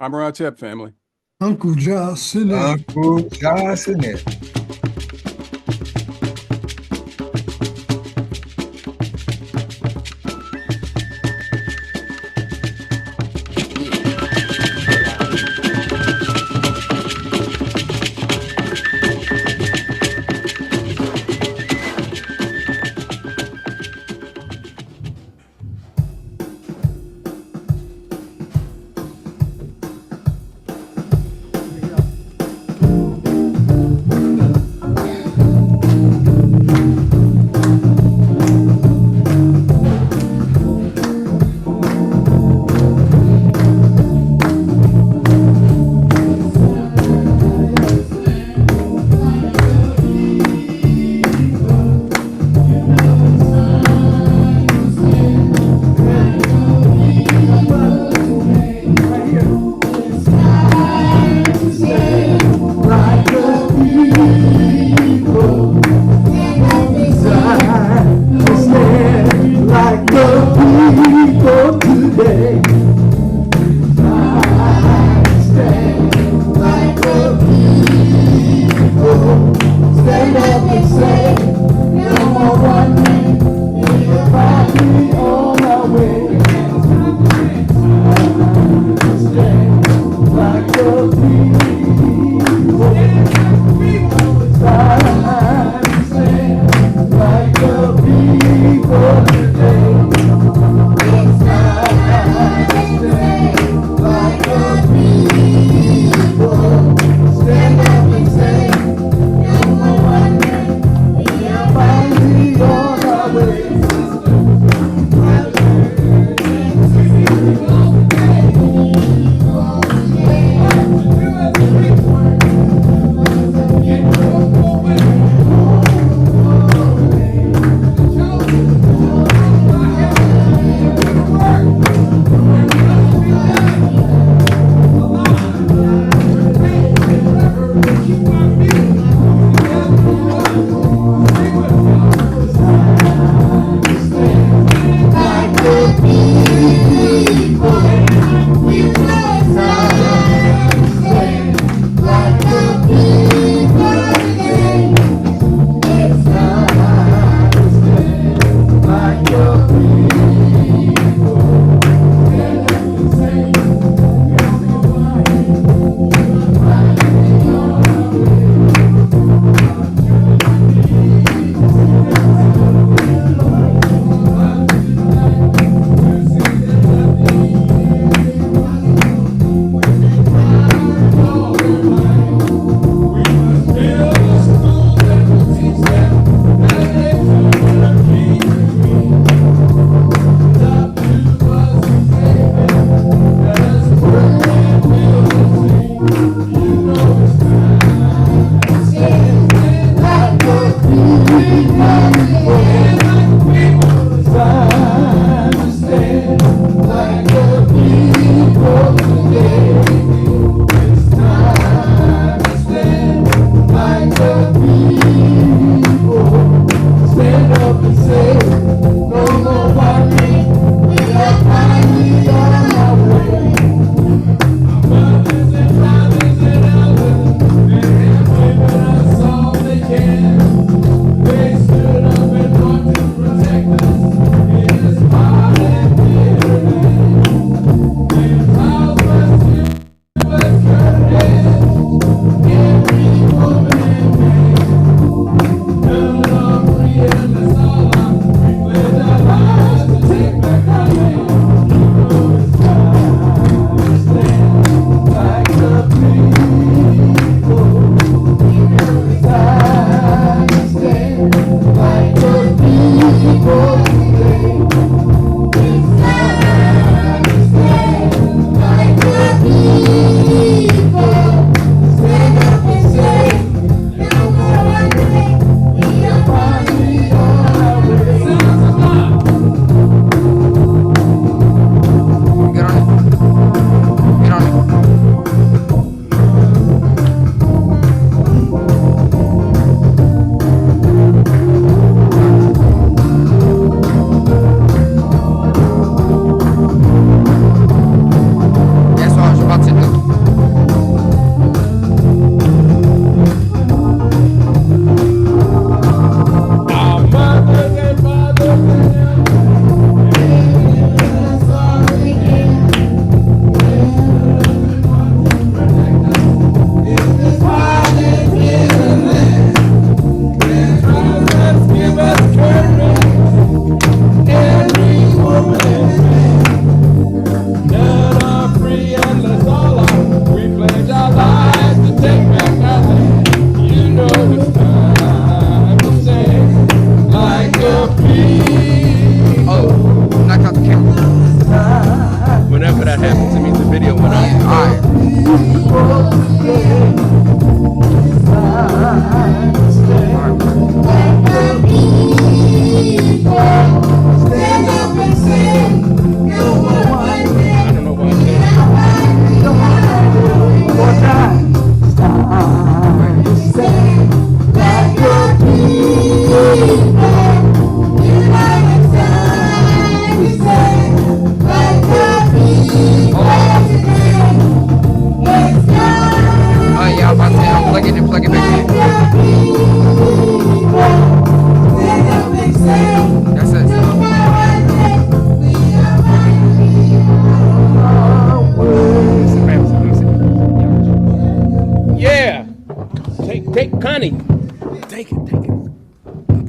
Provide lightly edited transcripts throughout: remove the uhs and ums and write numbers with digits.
I'm Tip family. Uncle Johnson. Uncle Johnson.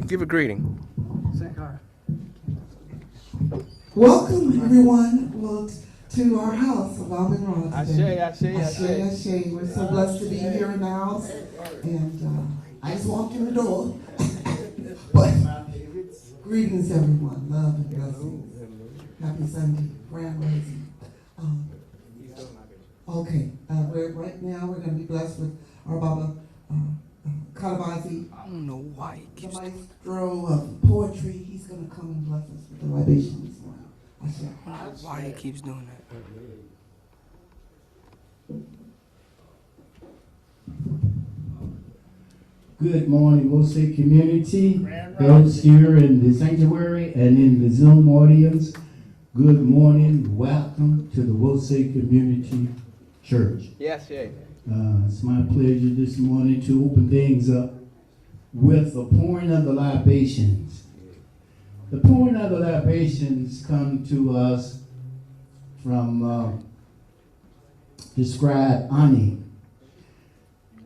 Give a greeting. Welcome, everyone, to our house of Almond Rods. Ashe. We're so blessed to be here in the house. And I just walked in the door. But greetings, everyone. Love and blessings. Happy Sunday. Grand Rising. Right now we're going to be blessed with our Baba Kalabazi. I don't know why he keeps the maestro of poetry. He's going to come and bless us with the libation this morning. I don't know why he keeps doing that. Good morning, Wosay community, those here in the sanctuary and in the Zoom audience. Good morning, welcome to the Wosay Community Church. Yes, yeah. It's my pleasure this morning to open things up with the pouring of the libations. The pouring of the libations come to us from the scribe Ani.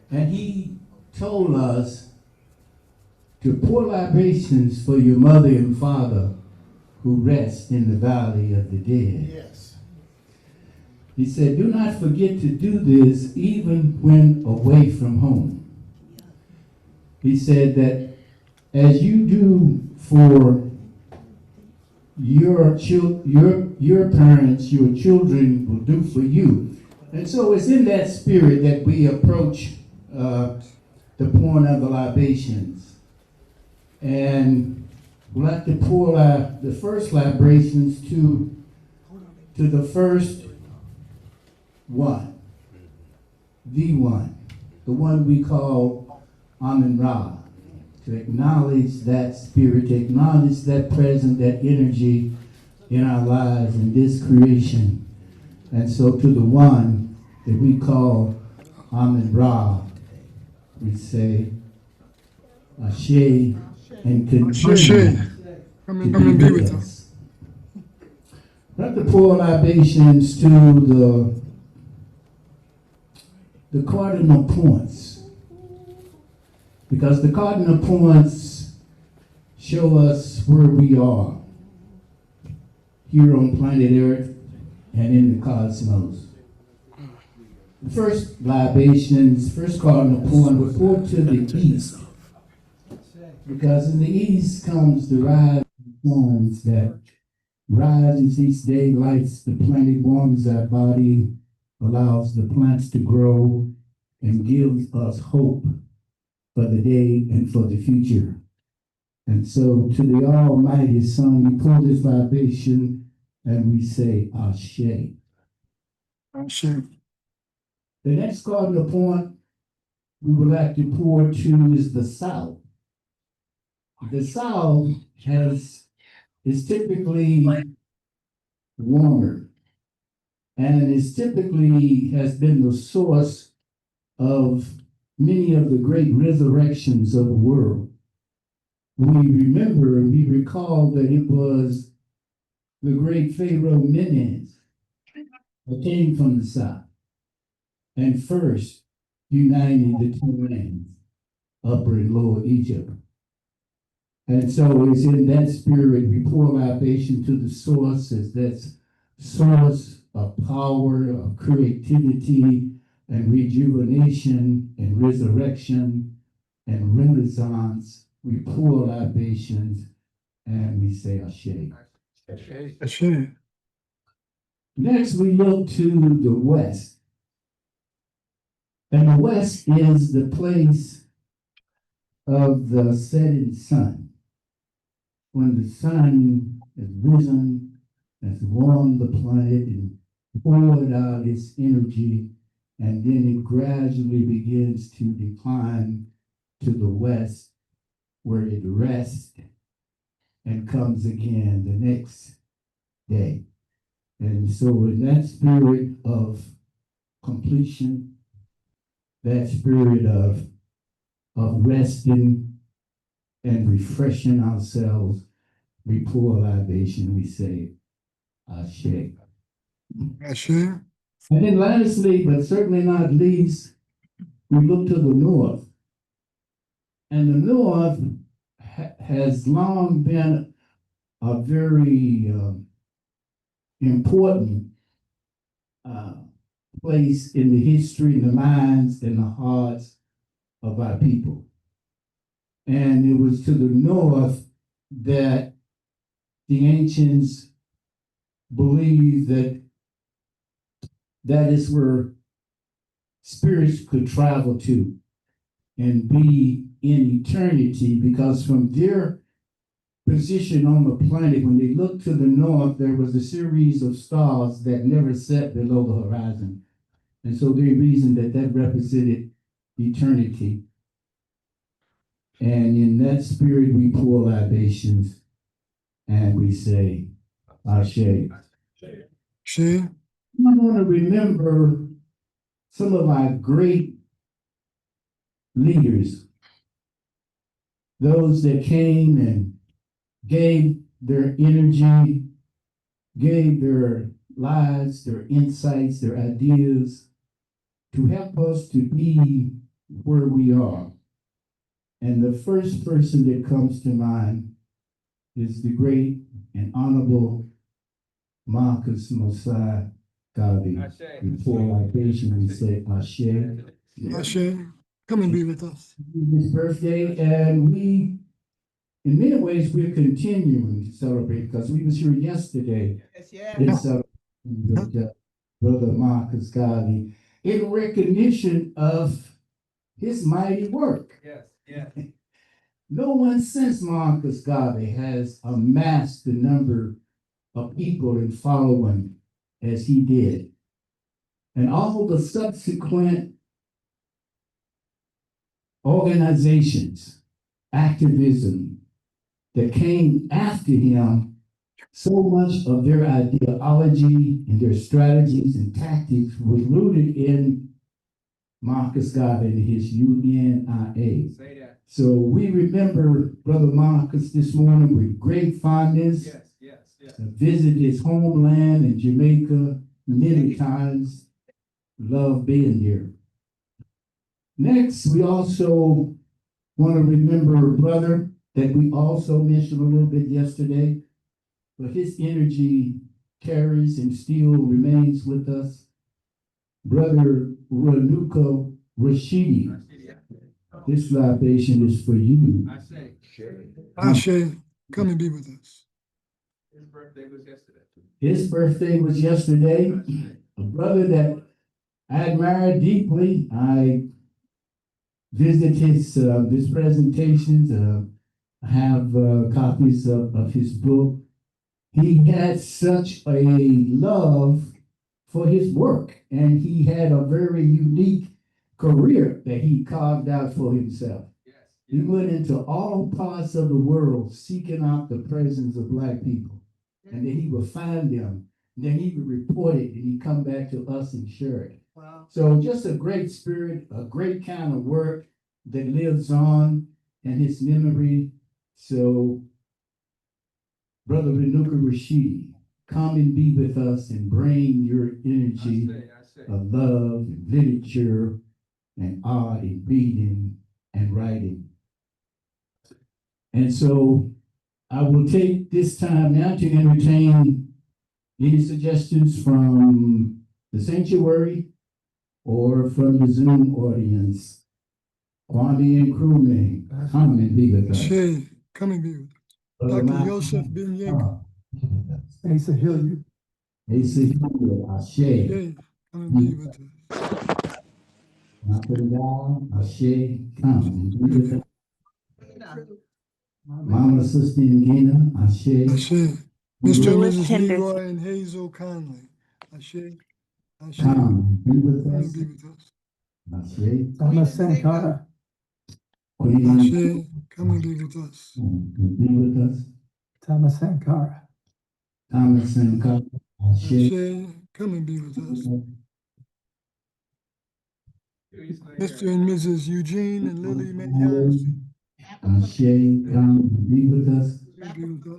And he told us to pour libations for your mother and father who rest in the valley of the dead. Yes. He said, do not forget to do this even when away from home. He said that as you do for your parents, your children will do for you. And so it's in that spirit that we approach the pouring of the libations. And we'd like to pour the first libations to the first one, the one we call Amun Ra, to acknowledge that spirit, to acknowledge that presence, that energy in our lives, in this creation. And so to the one that we call Amun Ra, we say, Ashe, and continue Come and be with us. Let the pour libations to the cardinal points, because the cardinal points show us where we are here on planet Earth and in the cosmos. The first libations, first cardinal point, were poured to the east, because in the east comes the rising sun that rises each day, lights the planet, warms our body, allows the plants to grow, and gives us hope for the day and for the future. And so to the Almighty Son, we pour this libation and we say, Ashe. Ashe. The next cardinal point we would like to pour to is the South. The South is typically warmer, and is typically has been the source of many of the great resurrections of the world. We remember and we recall that it was the great Pharaoh Menes that came from the South and first uniting the two lands, Upper and Lower Egypt. And so it's in that spirit we pour libation to the source, as that source of power, of creativity, and rejuvenation, and resurrection, and renaissance. We pour libations and we say Ashe. Ashe. Next, we look to the west. And the west is the place of the setting sun. When the sun has risen, has warmed the planet and poured out its energy, and then it gradually begins to decline to the west, where it rests and comes again the next day. And so in that spirit of completion, that spirit of resting and refreshing ourselves, we pour libation, we say, Ashe. Ashe. And then lastly, but certainly not least, we look to the north. And the north has long been a very important place in the history, in the minds, and the hearts of our people. And it was to the north that the ancients believed that that is where spirits could travel to and be in eternity, because from their position on the planet, when they looked to the north, there was a series of stars that never set below the horizon. And so they reasoned that that represented eternity. And in that spirit, we pour libations and we say, Ashe. Ashe. I want to remember some of our great leaders, those that came and gave their energy, gave their lives, their insights, their ideas to help us to be where we are. And the first person that comes to mind is the great and honorable Marcus Mosiah Garvey. Before libation, we say Ashe. Ashe. Come and be with us. His birthday, and we, in many ways, we're continuing to celebrate because we was here yesterday. In celebration with Brother Marcus Garvey in recognition of his mighty work. No one since Marcus Garvey has amassed the number of people and following as he did. And all the subsequent organizations, activism that came after him, so much of their ideology and their strategies and tactics was rooted in Marcus Garvey and his UNIA. So we remember Brother Marcus this morning with great fondness. Visited his homeland in Jamaica many times. Love being here. Next, we also want to remember a brother that we also mentioned a little bit yesterday, but his energy carries and still remains with us. Brother Ranuka Rashidi. This libation is for you. Ashe. Come and be with us. His birthday was yesterday. A brother that I admire deeply. I visit his presentations. I have copies of his book. He had such a love for his work, and he had a very unique career that he carved out for himself. He went into all parts of the world seeking out the presence of Black people, and then he would find them, and then he would report it, and he'd come back to us and share it. Wow. So just a great spirit, a great kind of work that lives on in his memory. So, Brother Renuka Rashidi, come and be with us and bring your energy of love and literature and art and reading and writing. And so I will take this time now to entertain any suggestions from the sanctuary or from the Zoom audience. Kwame and crewmen, come and be with us. Ashe. Come and be with us. Dr. Yosef Ben Yaakov. Asa Hilliard. Asa Hilliard, Ashe. Ashe. Come and be with us. Nakandal, Ashe, come and be with us. Mama, sister, and Gina, Ashe, Ashe. be Mr. and with Mrs. Henderson. Leroy and Hazel Conley. Ashe. Ashe. come, be with Come and us. be with us. Ashe, Thomas Sankara. Queen, Ashe. Come and be with us. come and be with us. Thomas Sankara. Thomas and God, Ashe, Ashe. Come and be with us. Mr. and Mrs. Eugene and Lily McYoung. Ashe, come and be with us. Come and be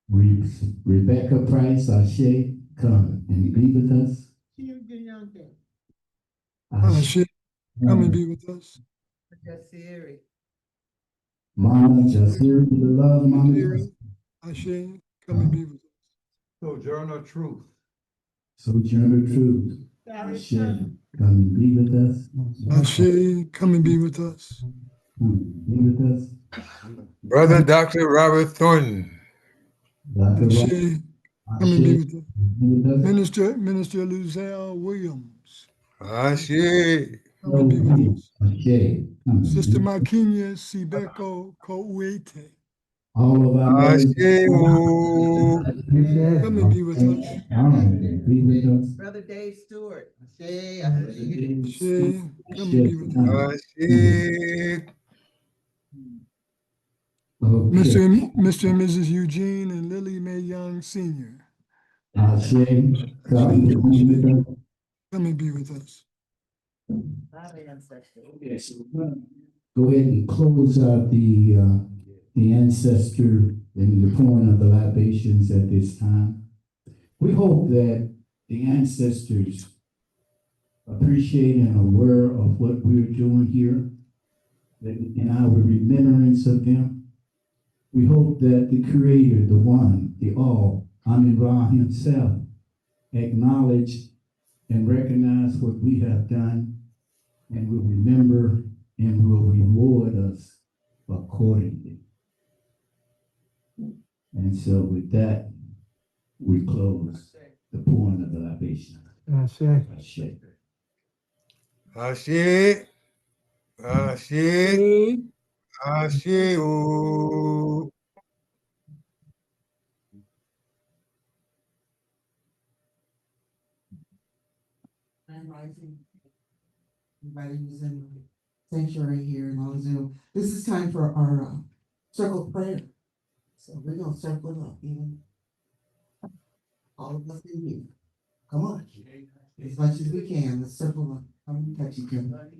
with us. Rebecca Price, Ashe, come and be with us. Ashe, Ashe. Come and be with us. Mama, Jasir, the love, Mama, Jasir. Ashe. Come and be with us. Sojourner Truth. Sojourner Truth, Ashe, come and be with us. Ashe. Come and be with us. Come and be with us. Brother Dr. Robert Thornton. Dr. Rob, Ashe. Come and be Ashe, with us. be with us. Minister Luzelle Williams. Ashe. Come and be with us. Ashe, come and Sister be with us. Makinya Sibeko Kouete. All of our mothers. Ashe. Oh. Come and be with us. Come and be with us. Brother Dave Stewart. Ashe. Ashe. Come and be with us. Ashe. Mr. Okay. And Mrs. Eugene and Lily Mae Young Sr. Ashe, come and be with us. Come and be with us. Okay, so we're gonna go ahead and close out the ancestor and the pouring of the libations at this time. We hope that the ancestors appreciate and aware of what we're doing here, that in our remembrance of them. We hope that the Creator, the One, the All, Amin Ra himself, acknowledge and recognize what we have done and will remember and will reward us accordingly. And so with that, we close the pouring of the libation. Ashe. Ashe. Ashe. Ashe. Ashe. Oh. Grand Rising. Everybody who's in the sanctuary here and on Zoom. This is time for our circle of prayer. So we're gonna circle up, even all of us in here. Come on, as much as we can. Let's circle up. Come and touch each other.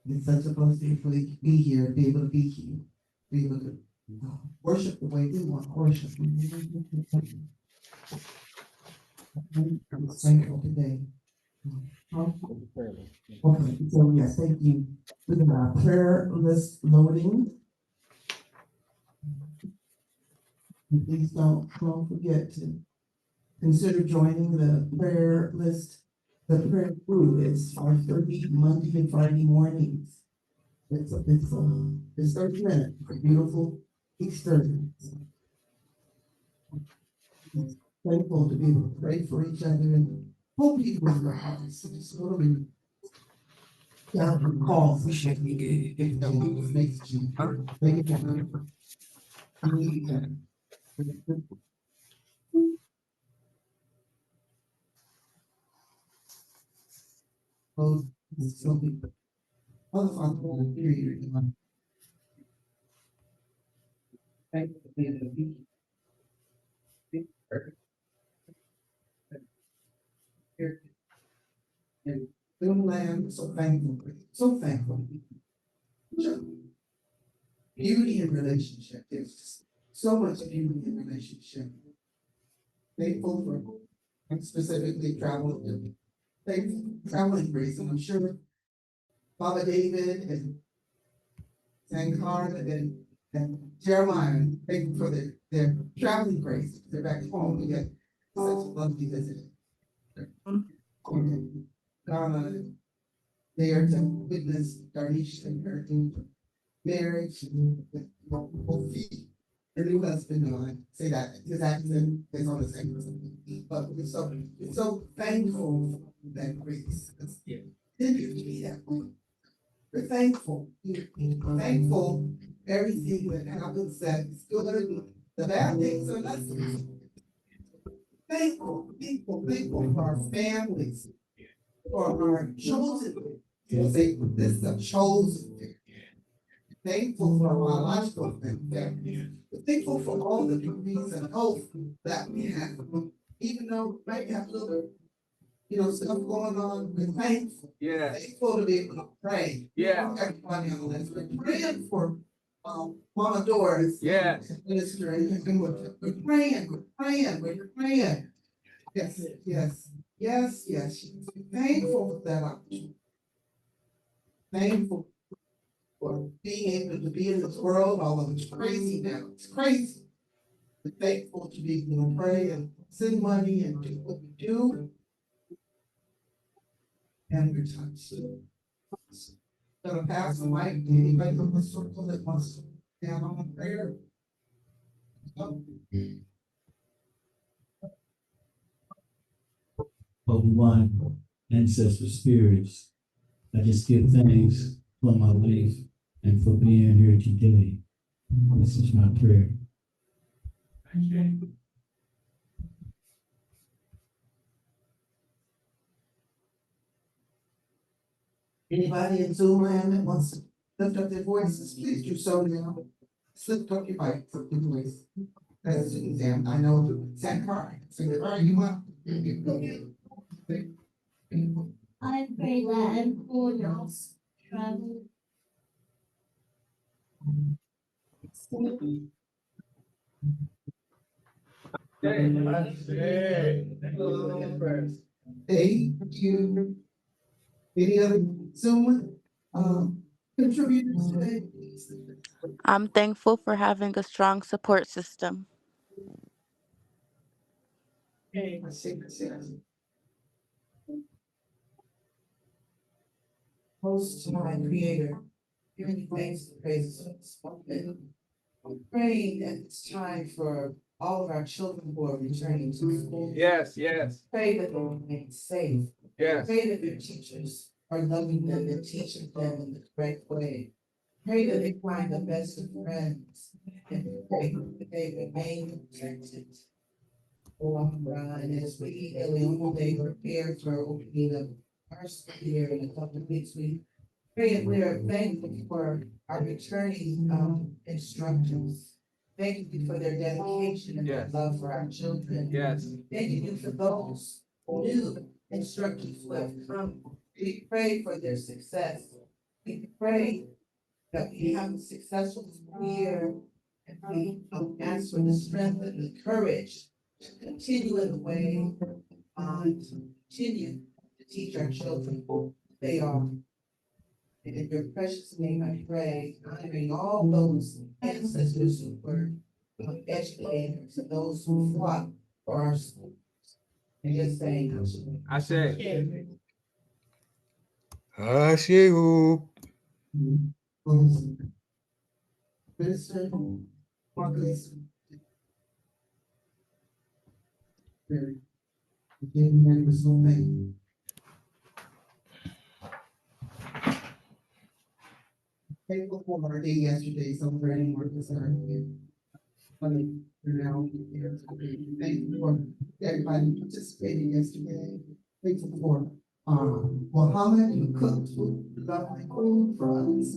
It's such a blessing to be here, be able to be here, be able to worship the way we want to worship. I'm thankful today. Okay, so yes, thank you. We're gonna prayer list loading. And please don't forget to consider joining the prayer list. The prayer group is 5:30 Monday and Friday mornings. It's 30 minutes, beautiful experience. Thankful to be able to pray for each other and hold people in their hearts. It's really calls we should be if no one makes you make it happen. You need that. Oh, it's so big. Other Father, period. Thank you. And little lamb, so thankful. Beauty in relationship. There's just so much beauty in relationship. Thankful for specifically traveling. Thankful for traveling grace. And I'm sure Baba David and Sankar and Jeremiah, thankful for their traveling grace. They're back home. We get such a lovely visit. Ghana, there to witness Darnish and her marriage, her new husband, no, I say that his accent is on the same. But we're so thankful for that grace. didn't used to be that way. We're thankful. We're thankful for everything that happens that is good. The bad things are lessons. Thankful for our families, for our chosen. You say, this is a chosen. Thankful for our biological family. We're thankful for all the degrees and health that we have. Even though we might have a little, stuff going on, we're thankful. Yeah. Thankful to be able to pray. Yeah. For everybody on this. We're praying for Mama Doris. Yeah. Minister, and we're praying. Yes. Thankful for that opportunity. Thankful for being able to be in this world, although it's crazy now. It's crazy. We're thankful to be able to pray and send money and do what we do. And we're touched. Gonna pass the mic to anybody from the circle that wants to stand on prayer. Holy One, ancestor spirits, I just give thanks for my life and for being here today. This is my prayer. Anybody in Zoom land that wants to lift up their voices, please do so now. Lift up your mic, lift your voice. That's an exam. I know Zach Carr. So you want? I pray that everyone else travel safe. Thank you. Any other Zoom contributors today? I'm thankful for having a strong support system. I see. Most High Creator, giving you thanks and praises for this moment. I'm praying that it's time for all of our children who are returning to school. Yes. Pray that they remain safe. Yes. Pray that their teachers are loving them and teaching them in the correct way. Pray that they find the best of friends and pray that they remain protected. And as we they prepare for opening of our school year in a couple of weeks, we pray that we are thankful for our returning instructors. Thank you for their dedication and their love for our children. Yes. Thank you for those new instructors who have come. We pray for their success. We pray that we have a successful school year, and we ask for the strength and the courage to continue in the way and continue to teach our children who they are. And in your precious name I pray, honoring all those ancestors who were educators and those who fought for our schools. And just saying, I say. Ashe. Minister Marcus. Again, we're so thankful. Thankful for our day yesterday, celebrating Marcus and our kid. Now here. Thank you for everybody participating yesterday. Thankful for Mohammed who cooked lovely food for us.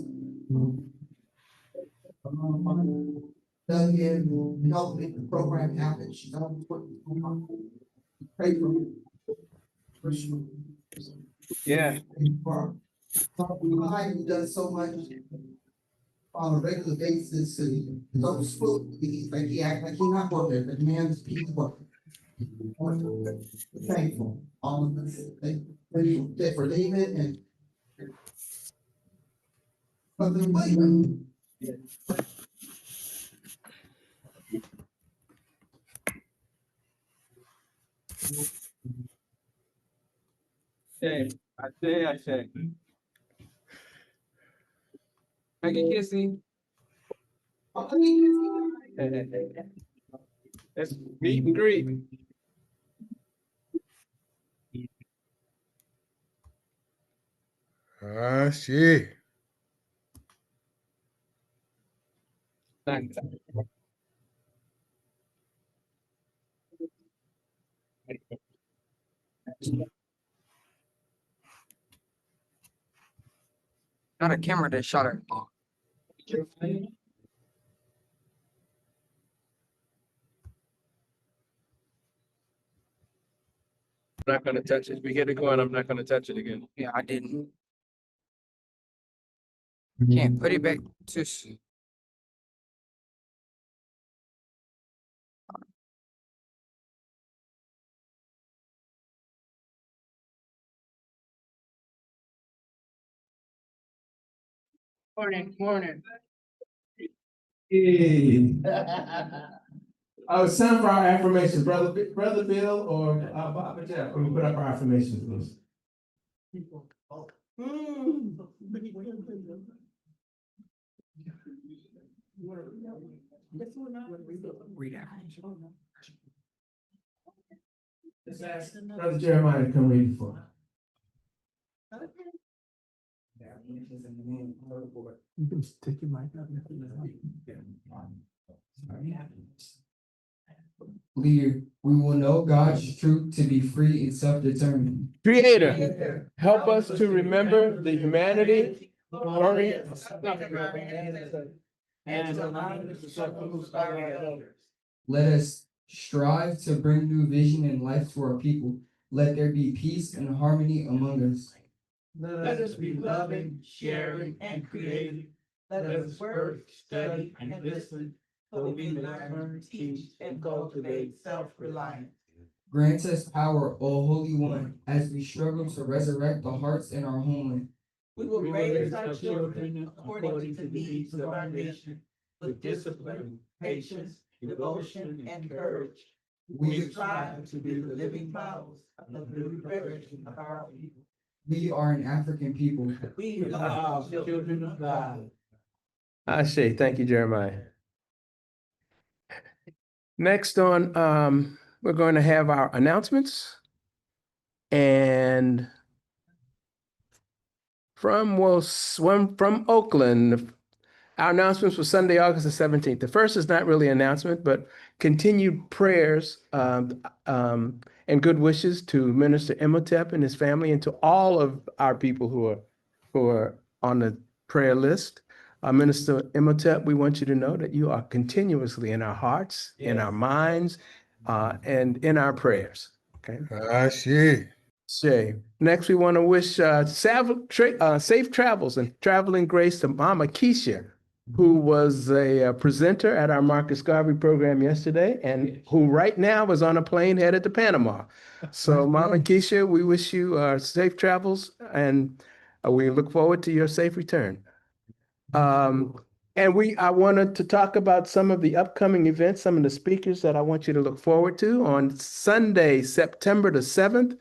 Duggan who helped make the program happen. She's always working so hard. Pray for me. Yeah. For Mohammed who does so much on a regular basis, and those food, he's like he act like he's not working, but the man's he's working. Thankful, all of us. Thankful for David and Brother William. I say. I get kissing. Let's meet and greet. Ashe. Not a camera that shot her. I'm not gonna touch it. If we get it going, I'm not gonna touch it again. Yeah, I didn't. Can't put it back to. Morning. It's time for our affirmations, Brother Bill or Papa Jeff. Can we put up our affirmations, please? Read out. Let's ask Brother Jeremiah to come read it for us. You can stick your mic up. Leader, we will know God's truth to be free and self-determined. Creator, help us to remember the humanity, glory, And to allow us to suffer others. Let us strive to bring new vision and life to our people. Let there be peace and harmony among us. Let us be loving, sharing, and creative. Let us work, study, and listen, so we may learn, teach, and cultivate self-reliance. Grant us power, O Holy One, as we struggle to resurrect the hearts in our homeland. We will raise our children according to the needs of our nation, with discipline, patience, devotion, and courage. We strive to be the living models of the liberation of our people. We are an African people. We are children of God. Ashe. Thank you, Jeremiah. Next on, we're going to have our announcements. And from Oakland, our announcements for Sunday, August the 17th. The first is not really an announcement, but continued prayers and good wishes to Minister Imhotep and his family and to all of our people who are on the prayer list. Minister Imhotep, we want you to know that you are continuously in our hearts, in our minds, and in our prayers. Okay. Ashe. Shay. Next, we want to wish safe travels and traveling grace to Mama Keisha, who was a presenter at our Marcus Garvey program yesterday and who right now is on a plane headed to Panama. So, Mama Keisha, we wish you safe travels and we look forward to your safe return. And I wanted to talk about some of the upcoming events, some of the speakers that I want you to look forward to. On Sunday, September the 7th,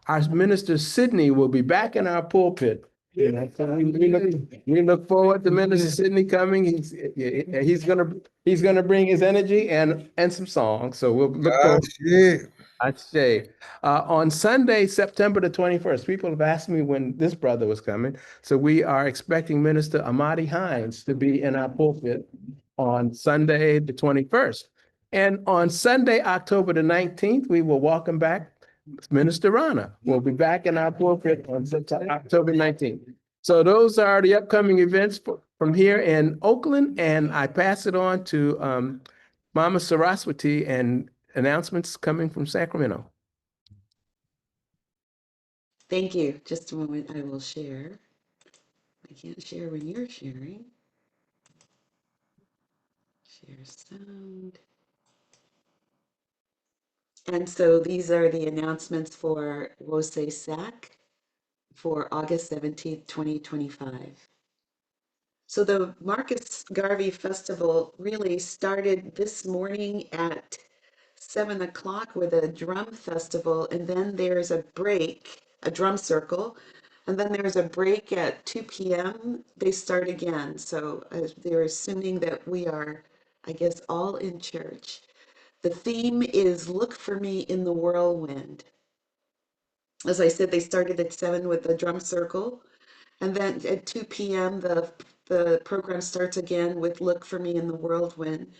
our Minister Sidney will be back in our pulpit. You know, so we look forward to Minister Sidney coming. He's gonna bring his energy and some songs. So we'll look forward. Ashe. I'd say on Sunday, September the 21st, people have asked me when this brother was coming. So we are expecting Minister Amadi Hines to be in our pulpit on Sunday, the 21st. And on Sunday, October the 19th, we will welcome back Minister Rana. We'll be back in our pulpit on October 19th. So those are the upcoming events from here in Oakland. And I pass it on to Mama Saraswati and announcements coming from Sacramento. Thank you. Just a moment, I will share. I can't share when you're sharing. Share sound. And so these are the announcements for Wose Sac for August 17th, 2025. So the Marcus Garvey Festival really started this morning at 7 o'clock with a drum festival, and then there's a break, a drum circle, and then there's a break at 2 p.m. They start again. So they're assuming that we are, I guess, all in church. The theme is Look for Me in the Whirlwind. As I said, they started at 7 with the drum circle, And then at 2 p.m., the program starts again with Look for Me in the Whirlwind.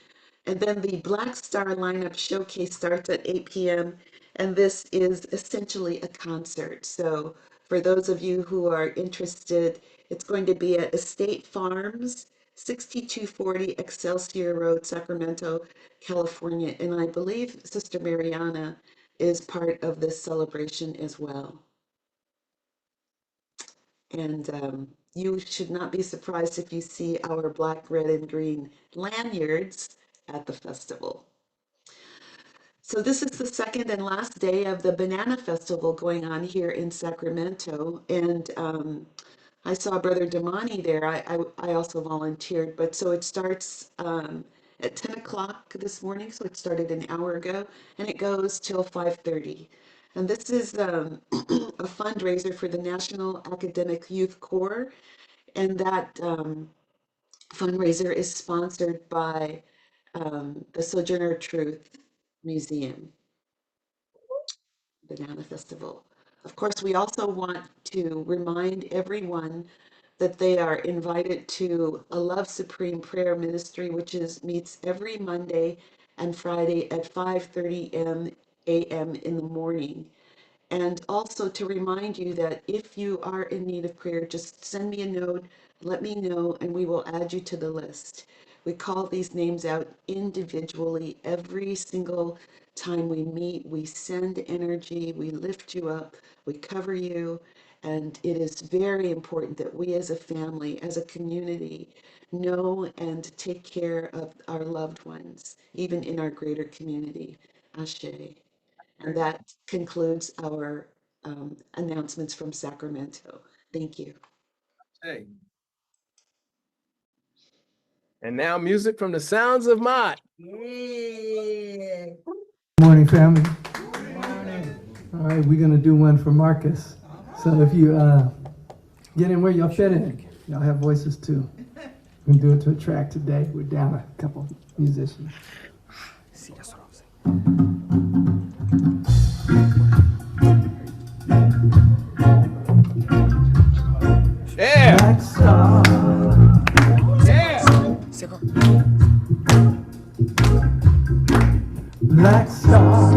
And then the Black Star lineup showcase starts at 8 p.m. And this is essentially a concert. So for those of you who are interested, it's going to be at Estate Farms, 6240 Excelsior Road, Sacramento, California. And I believe Sister Mariana is part of this celebration as well. And you should not be surprised if you see our black, red, and green lanyards at the festival. So this is the second and last day of the Banana Festival going on here in Sacramento. And I saw Brother Damani there. I also volunteered, but so it starts at 10 o'clock this morning. So it started an hour ago and it goes till 5:30. And this is a fundraiser for the National Academic Youth Corps. And that fundraiser is sponsored by the Sojourner Truth Museum. Banana Festival. Of course, we also want to remind everyone that they are invited to a Love Supreme Prayer Ministry, which meets every Monday and Friday at 5:30 a.m. in the morning. And also to remind you that if you are in need of prayer, just send me a note, let me know, and we will add you to the list. We call these names out individually every single time we meet. We send energy, we lift you up, we cover you, and it is very important that we as a family, as a community, know and take care of our loved ones, even in our greater community. Ashe. And that concludes our announcements from Sacramento. Thank you. Hey. And now music from the sounds of Maat. Good morning, family. All right, we're gonna do one for Marcus. So if you get in where y'all fit in, y'all have voices too. We're gonna do it to a track today. We're down a couple musicians. See, that's what I'm saying. Yeah. Black Star. Yeah. Black Star.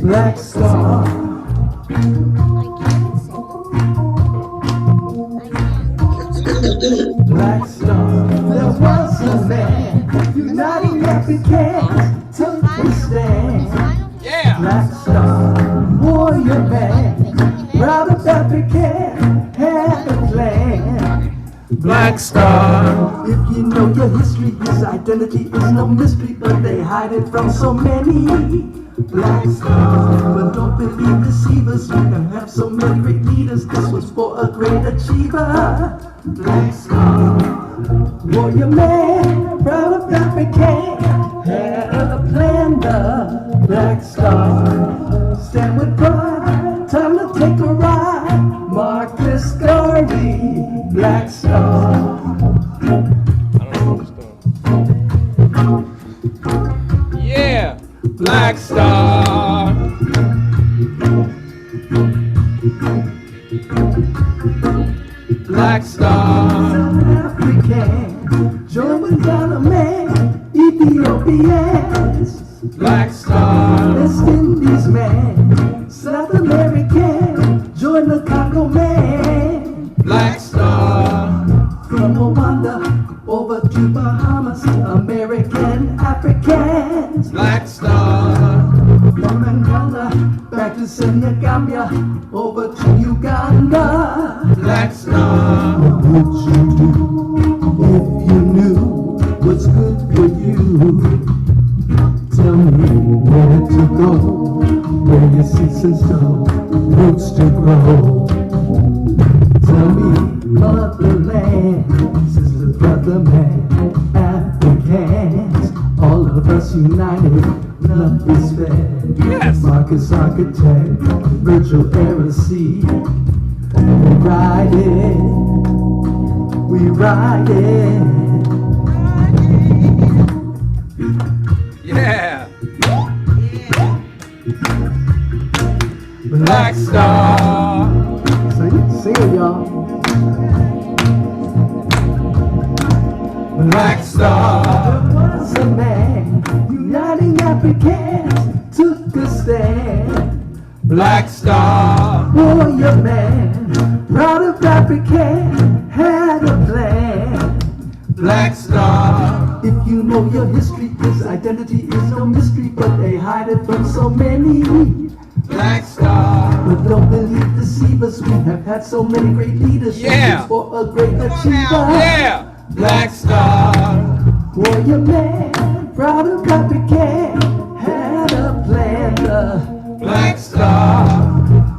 Black Star. Black Star. There was a man uniting Africans, took a stand. Yeah. Black Star, warrior man, proud of African, had a plan. Black Star. If you know your history, his identity is no mystery, but they hide it from so many. Black Star, but don't believe deceivers. You can have so many great leaders. This was for a great achiever. Black Star, warrior man, proud of African, had a plan. The Black Star, stand with pride. Time to take a ride. Marcus Garvey, Black Star. Yeah. Black Star. Black Star. South African, join with Ghana man, Ethiopians. Black Star. West Indies man, South American, join the Congo man. Black Star. From Rwanda over to Bahamas, American Africans. Black Star. From Angola back to Senegambia, over to Uganda. Black Star. What would you do if you knew what's good for you? Tell me where to go, where your seeds and sow, roots to grow. Tell me, motherland, sister, brother, man, Africans, all of us united, love is fed. Yes. Marcus Architect, Virgil Heresy, we ride it, we ride it. Yeah. Black Star. Sing it, y'all. Black Star. There was a man uniting Africans, took a stand. Black Star. Warrior man, proud of African, had a plan. Black Star. If you know your history, his identity is no mystery, but they hide it from so many. Black Star. But don't believe deceivers, we have had so many great leaders. Yeah. For a great achiever. Yeah. Black Star. Warrior man, proud of African, had a plan. Black Star.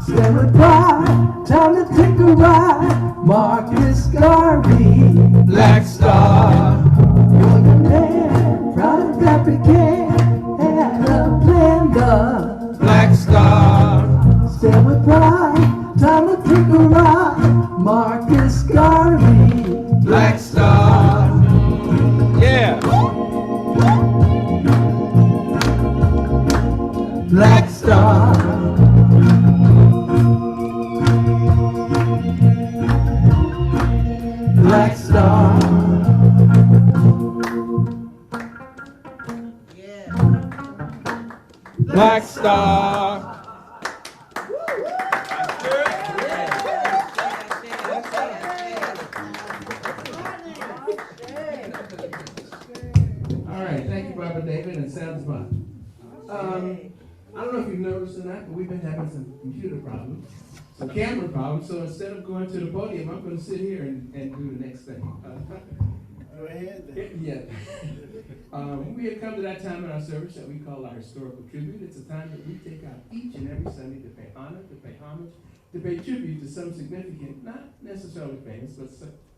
Stand with pride, time to take a ride. Marcus Garvey. Black Star. Warrior man, proud of African, had a plan. Black Star. Stand with pride, time to take a ride. Marcus Garvey. Black Star. Yeah. Black Star. Black Star. Black Star. All right, thank you, Robert David, and sounds fun. I don't know if you've noticed or not, but we've been having some computer problems, some camera problems, so instead of going to the podium, I'm going to sit here and do the next thing. Go ahead then. Yeah. We have come to that time in our service that we call our historical tribute. It's a time that we take out each and every Sunday to pay honor, to pay homage, to pay tribute to some significant, not necessarily famous, but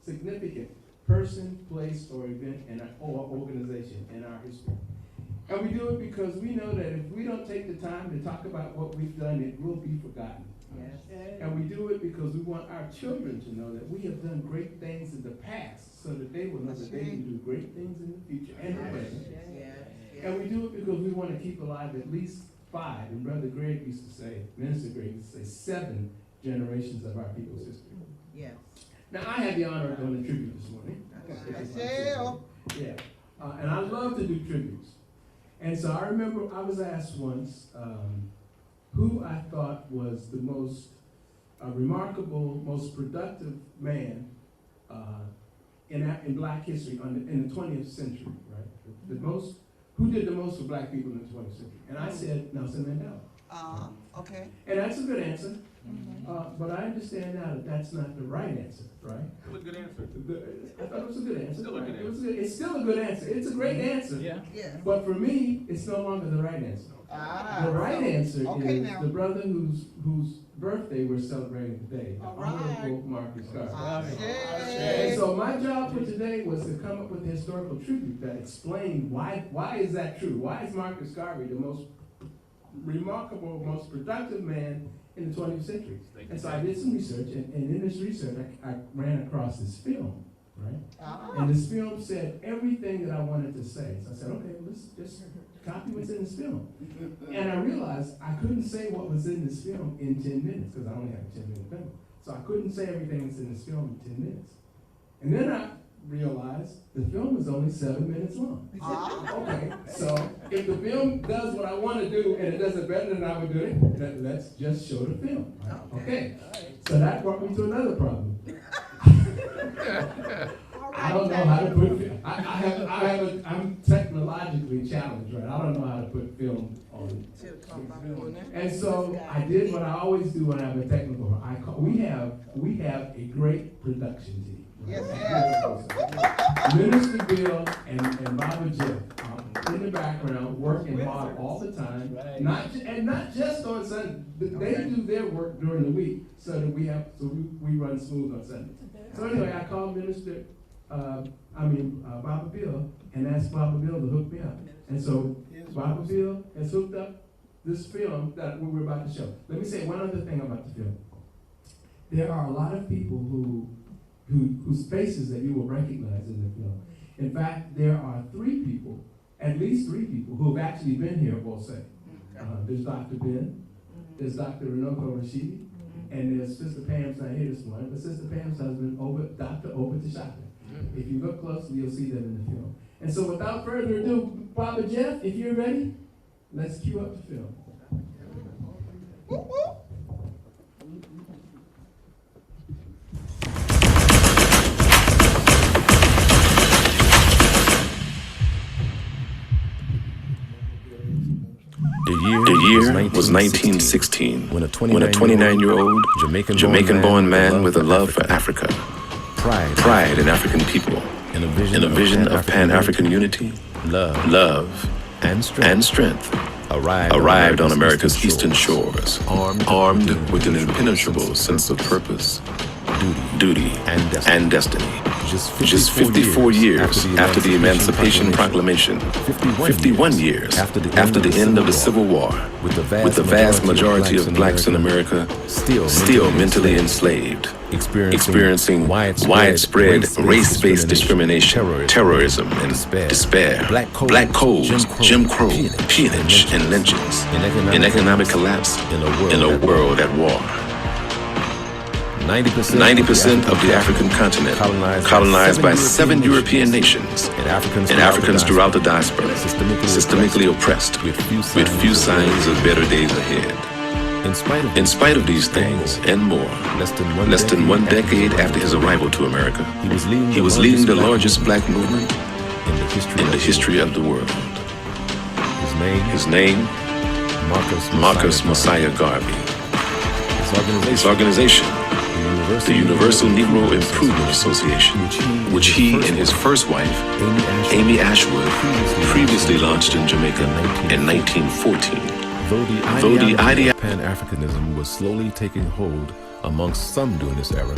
significant person, place, or event or organization in our history. And we do it because we know that if we don't take the time to talk about what we've done, it will be forgotten. Yes. And we do it because we want our children to know that we have done great things in the past so that they will know that they can do great things in the future and the present. And we do it because we want to keep alive at least 5, and Brother Greg used to say, Minister Greg used to say 7 generations of our people's history. Yes. Now, I had the honor of doing a tribute this morning. Yeah. And I love to do tributes. And so I remember I was asked once who I thought was the most remarkable, most productive man in Black history in the 20th century, right? Who did the most for Black people in the 20th century? And I said Nelson Mandela. Okay. And that's a good answer. But I understand now that that's not the right answer, right? It was a good answer. I thought it was a good answer. Still a good answer. It's still a good answer. It's a great answer. Yeah. Yes. But for me, it's no longer the right answer. The right answer is the brother whose birthday we're celebrating today, the Honorable Marcus Garvey. And so my job for today was to come up with a historical tribute that explained why is that true? Why is Marcus Garvey the most remarkable, most productive man in the 20th century? And so I did some research, and in this research, I ran across this film, right? And this film said everything that I wanted to say. So I said, okay, let's just copy what's in this film. And I realized I couldn't say what was in this film in 10 minutes, because I only have a 10-minute film. So I couldn't say everything that's in this film in 10 minutes. And then I realized the film was only 7 minutes long. Okay, so if the film does what I want to do and it does it better than I would do it, let's just show the film. Okay, so that brought me to another problem. I don't know how to put I'm technologically challenged, right? I don't know how to put film on. And so I did what I always do when I have a technical. We have a great production team. Yes. Minister Bill and Baba Jim in the background working hard all the time. Not just on Sunday. They do their work during the week so that we run smooth on Sunday. So anyway, I called Baba Bill and asked Baba Bill to hook me up. And so Baba Bill has hooked up this film that we're about to show. Let me say one other thing about the film. There are a lot of people whose faces that you will recognize in the film. In fact, there are at least three people who have actually been here at Bose. There's Dr. Ben, is Dr. Runoko Rashidi, and there's Sister Pam's not here this morning, but Sister Pam's husband, Dr. Obed Tashaka. If you look closely, you'll see them in the film. And so without further ado, Papa Jeff, if you're ready, let's cue up the film. The year was 1916 when a 29-year-old Jamaican-born man with a love for Africa, pride in African people, and a vision of Pan-African unity, love, and strength arrived on America's eastern shores, armed with an impenetrable sense of purpose, duty, and destiny. Just 54 years after the Emancipation Proclamation, 51 years after the end of the Civil War, with the vast majority of blacks in America still mentally enslaved, experiencing widespread race-based discrimination, terrorism, and despair, black codes, Jim Crow, peonage, and lynchings, and economic collapse in a world at war. 90% of the African continent colonized by 7 European nations, and Africans throughout the diaspora, systemically oppressed, with few signs of better days ahead. In spite of these things and more, less than 1 decade after his arrival to America, he was leading the largest black movement in the history of the world. His name, Marcus Mosiah Garvey. His organization, the Universal Negro Improvement Association, which he and his first wife, Amy Ashwood, previously launched in Jamaica in 1914. Though the idea of Pan-Africanism was slowly taking hold amongst some during this era,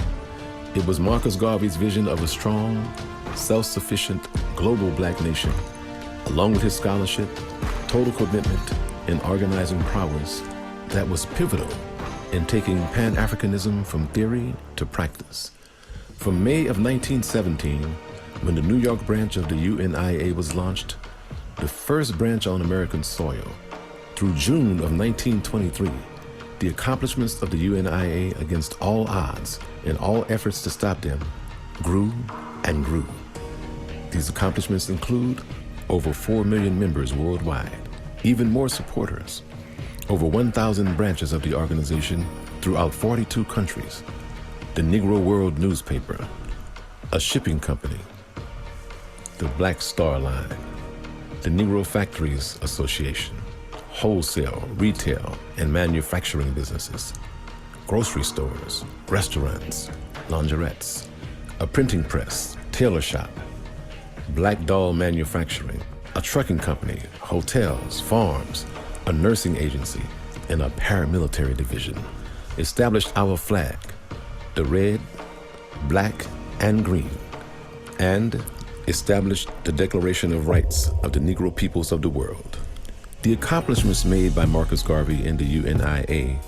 it was Marcus Garvey's vision of a strong, self-sufficient, global black nation, along with his scholarship, total commitment, and organizing prowess that was pivotal in taking Pan-Africanism from theory to practice. From May of 1917, when the New York branch of the UNIA was launched, the first branch on American soil, through June of 1923, the accomplishments of the UNIA against all odds and all efforts to stop them grew and grew. These accomplishments include over 4 million members worldwide, even more supporters, over 1,000 branches of the organization throughout 42 countries, the Negro World newspaper, a shipping company, the Black Star Line, the Negro Factories Association, wholesale, retail, and manufacturing businesses, grocery stores, restaurants, laundrettes, a printing press, tailor shop, black doll manufacturing, a trucking company, hotels, farms, a nursing agency, and a paramilitary division, established our flag, the red, black, and green, and established the Declaration of Rights of the Negro peoples of the world. The accomplishments made by Marcus Garvey in the UNIA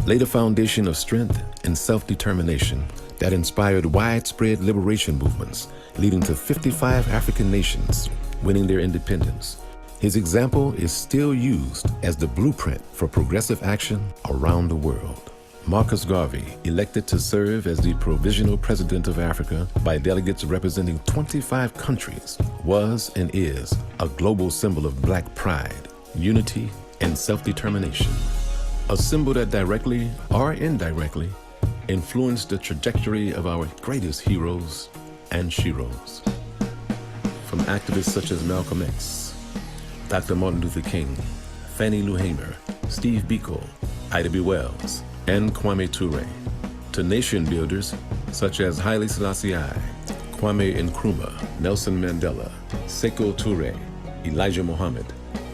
laid a foundation of strength and self-determination that inspired widespread liberation movements, leading to 55 African nations winning their independence. His example is still used as the blueprint for progressive action around the world. Marcus Garvey, elected to serve as the Provisional President of Africa by delegates representing 25 countries, was and is a global symbol of black pride, unity, and self-determination. A symbol that directly or indirectly influenced the trajectory of our greatest heroes and sheroes. From activists such as Malcolm X, Dr. Martin Luther King, Fannie Lou Hamer, Steve Biko, Ida B. Wells, and Kwame Ture, to nation builders such as Haile Selassie I, Kwame Nkrumah, Nelson Mandela, Sekou Toure, Elijah Muhammad,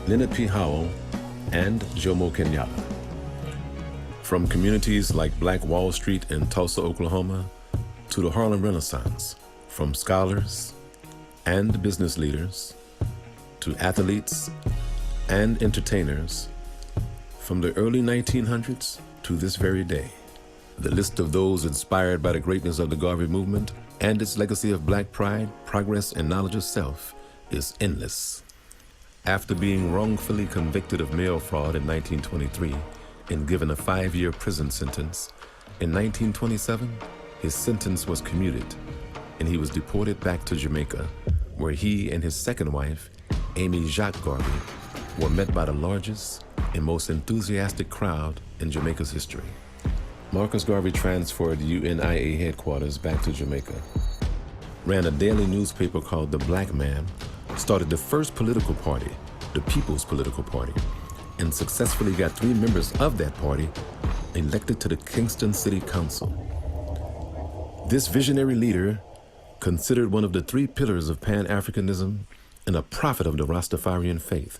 Leonard P. Howell, and Jomo Kenyatta. From communities like Black Wall Street in Tulsa, Oklahoma, to the Harlem Renaissance, from scholars and business leaders, to athletes and entertainers, from the early 1900s to this very day. The list of those inspired by the greatness of the Garvey movement and its legacy of black pride, progress, and knowledge of self is endless. After being wrongfully convicted of mail fraud in 1923, and given a 5-year prison sentence, in 1927, his sentence was commuted, and he was deported back to Jamaica, where he and his second wife, Amy Jacques Garvey, were met by the largest and most enthusiastic crowd in Jamaica's history. Marcus Garvey transferred UNIA headquarters back to Jamaica, ran a daily newspaper called The Black Man, started the first political party, the People's Political Party, and successfully got 3 members of that party elected to the Kingston City Council. This visionary leader, considered one of the 3 pillars of Pan-Africanism and a prophet of the Rastafarian faith,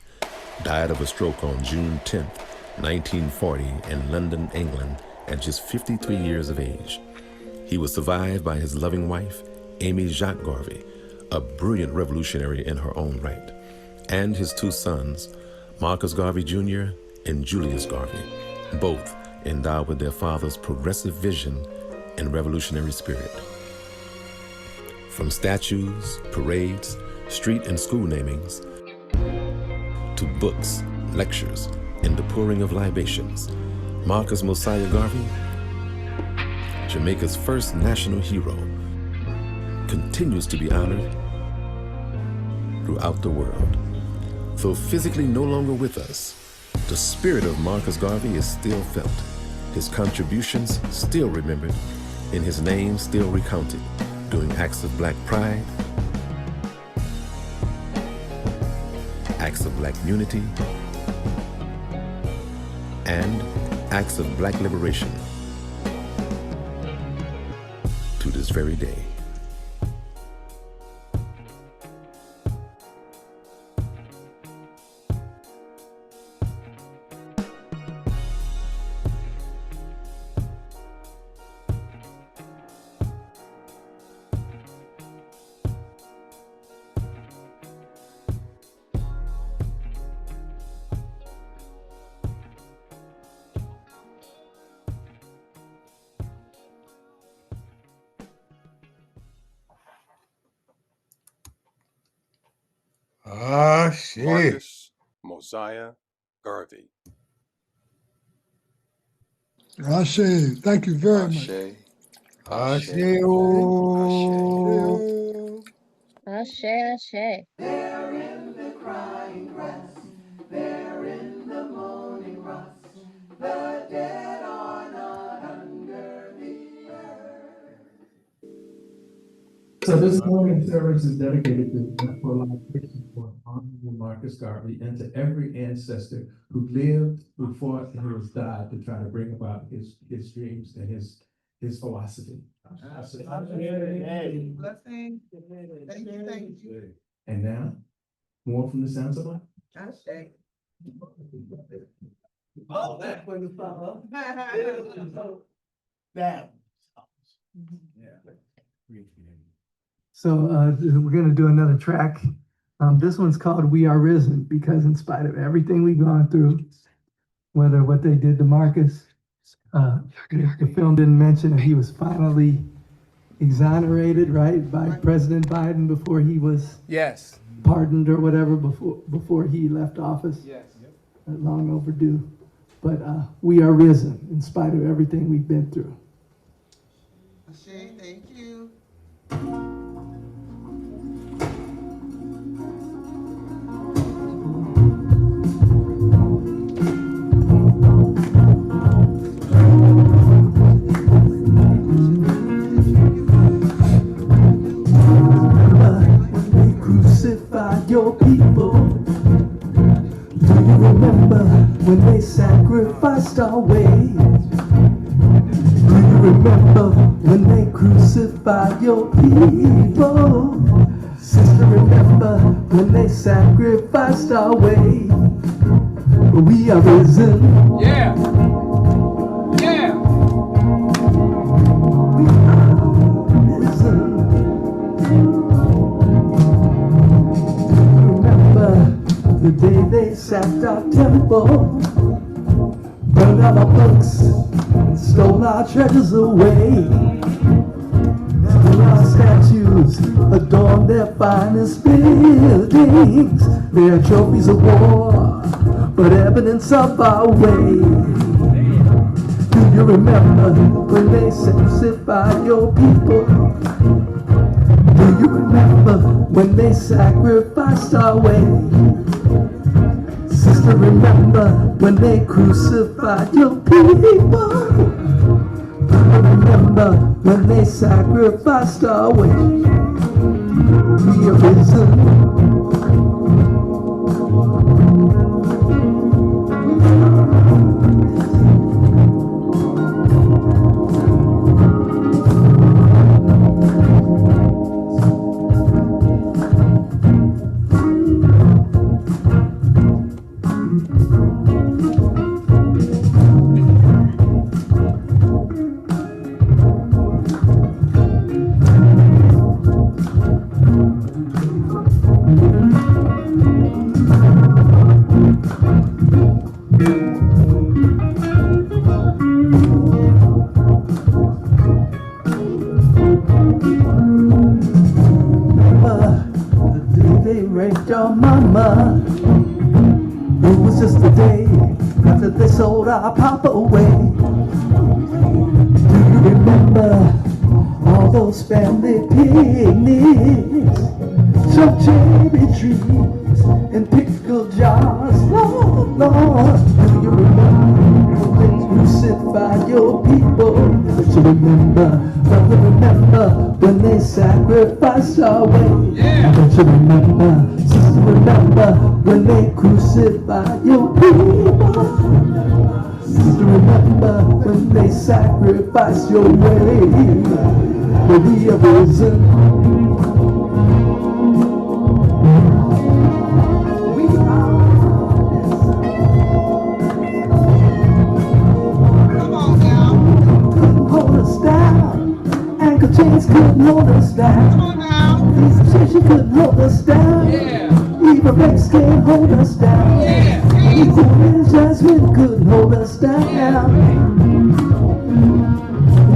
died of a stroke on June 10, 1940 in London, England, at just 53 years of age. He was survived by his loving wife, Amy Jacques Garvey, a brilliant revolutionary in her own right, and his 2 sons, Marcus Garvey Jr. and Julius Garvey, both endowed with their father's progressive vision and revolutionary spirit. From statues, parades, street and school namings, to books, lectures, and the pouring of libations, Marcus Mosiah Garvey, Jamaica's first national hero, continues to be honored throughout the world. Though physically no longer with us, the spirit of Marcus Garvey is still felt, his contributions still remembered, and his name still recounted during acts of Black pride, acts of Black unity, and acts of Black liberation to this very day. Shit. Marcus Mosiah Garvey. Ashe, thank you very much. Ashe. Ashe, ashe. There in the crying grass, there in the moaning rust, the dead are not under the earth. So this morning service is dedicated to for Honorable Marcus Garvey and to every ancestor who lived, who fought, and who has died to try to bring about his dreams and his philosophy. Blessing. Thank you. And now, more from the sounds of life. Ashe. Oh, that's when the song. That. So we're going to do another track. This one's called We Are Risen, because in spite of everything we've gone through, whether what they did to Marcus, the film didn't mention that he was finally exonerated, right, by President Biden before he was pardoned or whatever, before he left office. Yes. Long overdue. But we are risen in spite of everything we've been through. Ashe, thank you. Your people, do you remember when they sacrificed our way? Do you remember when they crucified your people? Sister, remember when they sacrificed our way? We are risen. Yeah. Yeah. We are risen. The day they sacked our temple, burned out our books, and stole our treasures away. Still our statues adorn their finest buildings. They are trophies of war, but evidence of our way. you remember when they crucified your people? Do you remember when they sacrificed our way? Sister, remember when they crucified your people? Do you remember when they sacrificed our way? We are risen. Your mama, it was just a day after they sold our papa away. Do you remember all those family picnics, some cherry trees and pickle jars? Lord, Lord, do you remember when they crucified your people? Do you remember when they sacrificed our way? Don't you remember, sister, remember when they crucified your people? Sister, remember when they sacrificed your way? But we are risen. We are risen. Come on now. Couldn't hold us down. Ankle chains couldn't hold us down. Come on now. These chains couldn't hold us down. Yeah. Even Rex can't hold us down. Yeah. Even when Jasmine couldn't hold us down.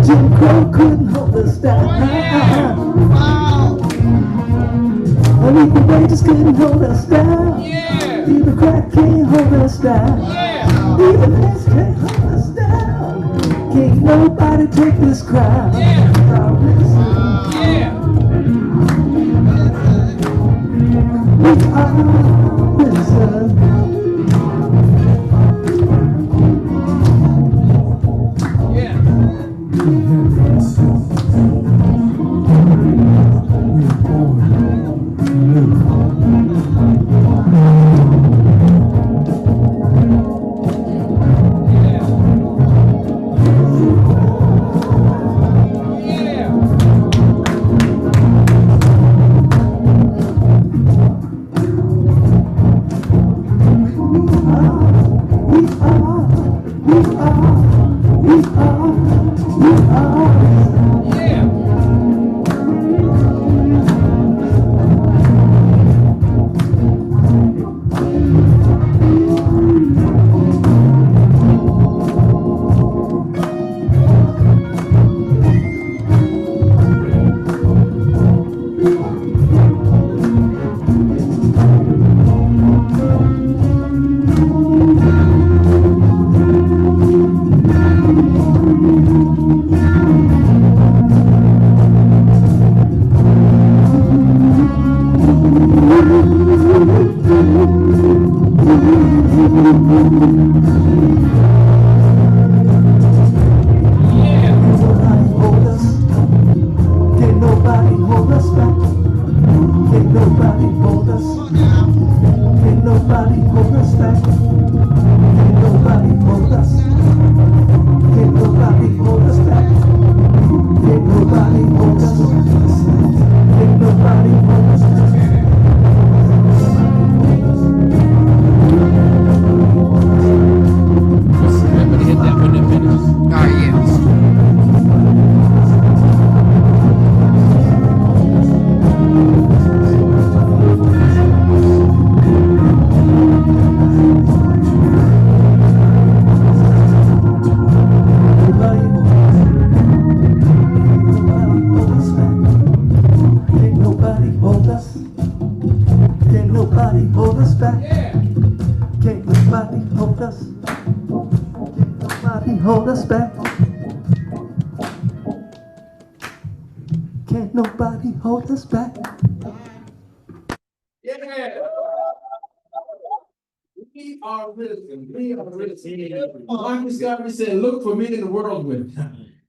Jim Crow couldn't hold us down. Oh, yeah. Wow. And even wages couldn't hold us down. Yeah. Even crack can't hold us down. Yeah. Even this can't hold us down. Can't nobody take this crown. Yeah. Yeah. We are risen. Hold us back. can't nobody hold us back. Yeah. We are risen. We are risen. Marcus Garvey said, look for me in the whirlwind.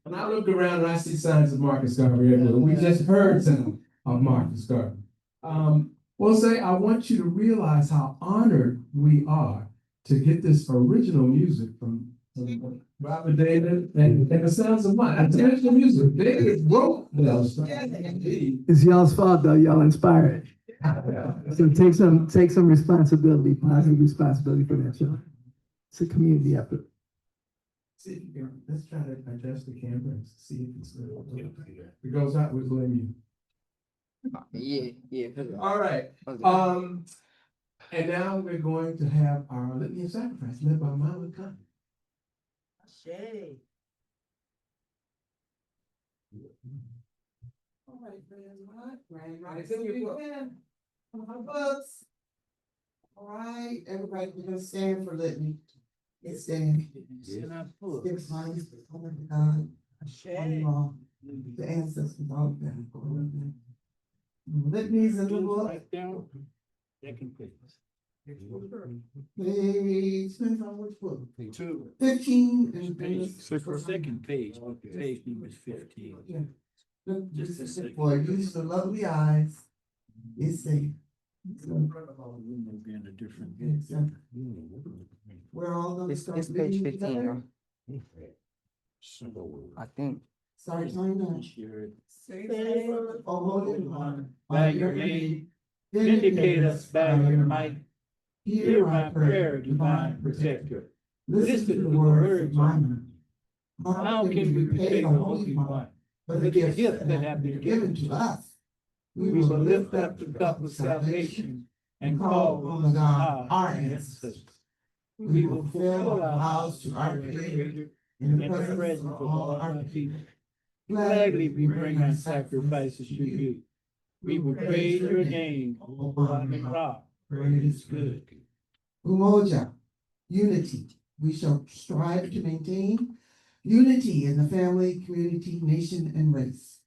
And I look around and I see signs of Marcus Garvey everywhere. We just heard some of Marcus Garvey. Well, say, I want you to realize how honored we are to get this original music from Robert David and the Sounds of Maat. That's original music. They wrote those. It's y'all's fault though, y'all inspired. So take some responsibility, positive responsibility for that, y'all. It's a community effort. See if you can, let's try to adjust the camera and see if it's if it goes out, we blame you. Yeah. All right. And now we're going to have our litany of sacrifice led by Maat. All right, friends, on our books. All right, everybody, we're gonna stand for litany. Let's stand. Give thanks to God, all the ancestors, all of them. Litanies in the book. Page, depends on which book. 15 and Second page, page number 15. Yeah. Look, just a second. For use the lovely eyes, it's safe. Being a different. Exactly. We're all gonna It's start page reading 15, together. I think. Sorry, 29. Oh, Holy One, By your name, vindicate us by your might. Hear my prayer, divine protector. listen to the words of my mouth. How can we repay the Holy One for the gifts that have been given to us? We will lift up the cup of salvation and call on the God, our ancestors. We will fulfill our vows to our Creator in the presence of all our people. Gladly we bring our sacrifices to you. We will praise your name, O God and Ra, for it is good. Umoja, unity. We shall strive to maintain unity in the family, community, nation, and race.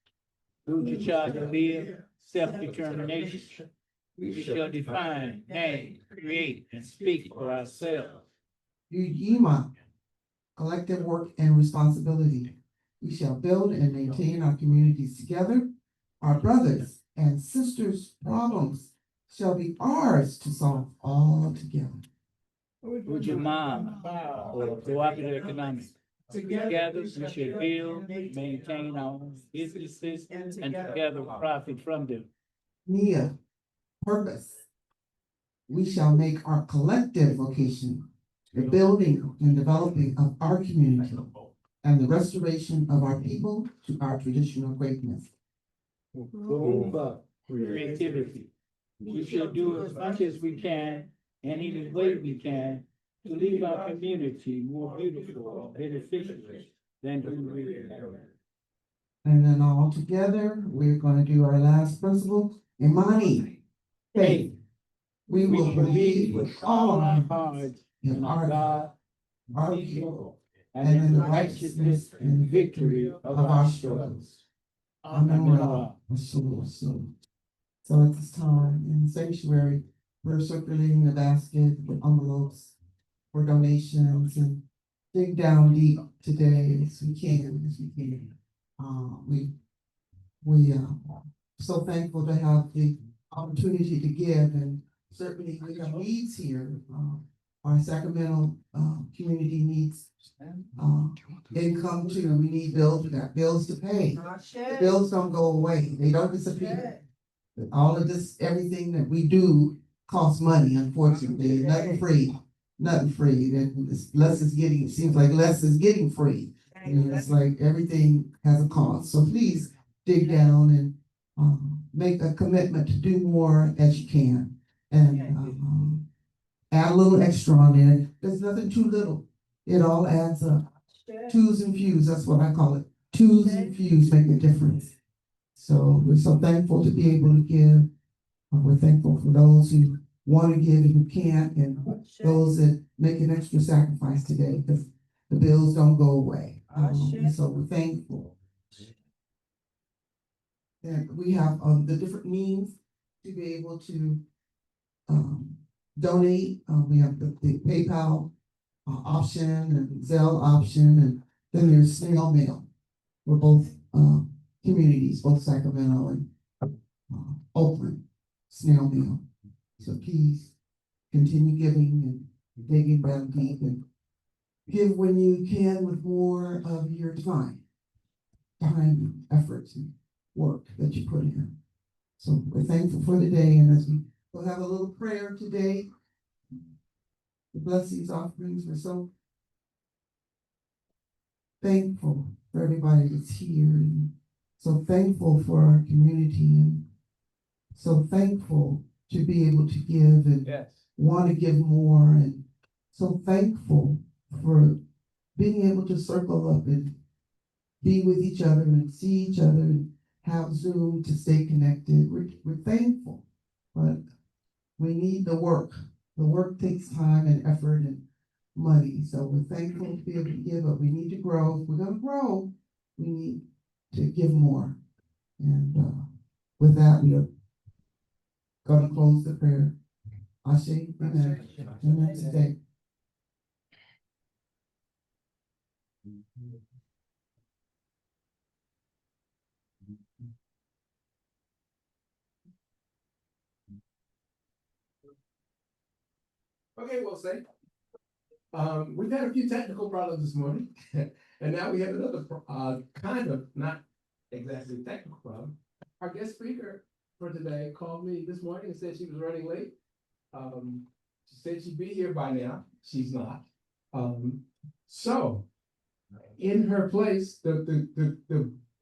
Through the child to live, self-determination, we shall define, name, create, and speak for ourselves. Uyima, collective work and responsibility. We shall build and maintain our communities together. Our brothers and sisters' problems shall be ours to solve all together. Ujamaa, or cooperative economics. Together, we should build, maintain our own businesses, and together profit from them. Nia, purpose. We shall make our collective vocation the building and developing of our community and the restoration of our people to our traditional greatness. Rumba, creativity. We shall do as much as we can and any way we can to leave our community more beautiful and beneficial than who we are. And then all together, we're going to do our last principle, Imani, faith. We will believe with all our hearts in our God, our people, and in the righteousness and victory of our struggles. Amen. So at this time in the sanctuary, we're circulating the basket with envelopes for donations and dig down deep today as we can. We so thankful to have the opportunity to give, and certainly we have needs here. Our Sacramento community needs income too. We need bills. We got bills to pay. The bills don't go away. They don't disappear. All of this, everything that we do costs money, unfortunately. Nothing free. Nothing free. And less is getting, it seems like less is getting free. And it's like everything has a cost. So please dig down and make a commitment to do more as you can. And add a little extra on there. There's nothing too little. It all adds up. Twos and fews, that's what I call it. Twos and fews make a difference. So we're so thankful to be able to give. We're thankful for those who want to give and who can't, and those that make an extra sacrifice today because the bills don't go away. So we're thankful. And we have the different means to be able to donate. We have the PayPal option and Zelle option, and then there's snail mail for both communities, both Sacramento and Oakland, snail mail. So please continue giving and digging down deep and give when you can with more of your time, and efforts and work that you put in. So we're thankful for the day, and as we'll have a little prayer today, the blessings, offerings. We're so thankful for everybody that's here, and so thankful for our community, and so thankful to be able to give and want to give more, and so thankful for being able to circle up and be with each other and see each other and have Zoom to stay connected. We're thankful, but we need the work. The work takes time and effort and money. So we're thankful to be able to give, but we need to grow. If we're going to grow, we need to give more. And with that, we are going to close the prayer. Ashe, amen. Amen today. Okay, we'll say. We've had a few technical problems this morning, and now we have another kind of not exactly technical problem. Our guest speaker for today called me this morning and said she was running late. She said she'd be here by now. She's not. So, in her place, the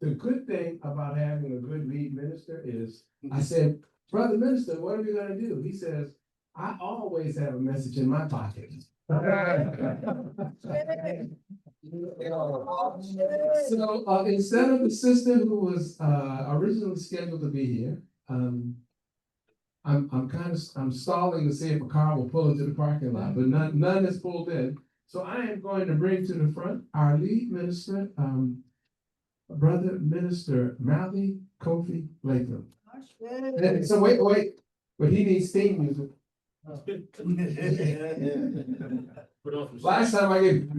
good thing about having a good lead minister is, I said, Brother Minister, what are we going to do? He says, I always have a message in my pocket. So instead of the sister who was originally scheduled to be here, I'm stalling to see if a car will pull into the parking lot, but none is pulled in. So I am going to bring to the front our lead minister, Brother Minister Malcolm Kofi Latham. So wait, but he needs theme music. Last time I get,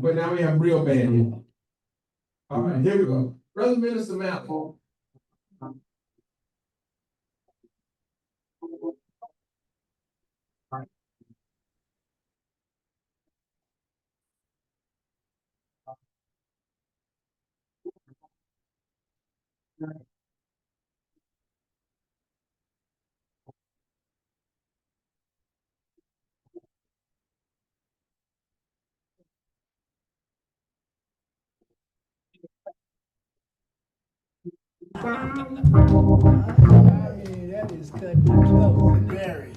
but now we have real band here. All right, here we go. Brother Minister Malcolm. That is cutting it close. Very.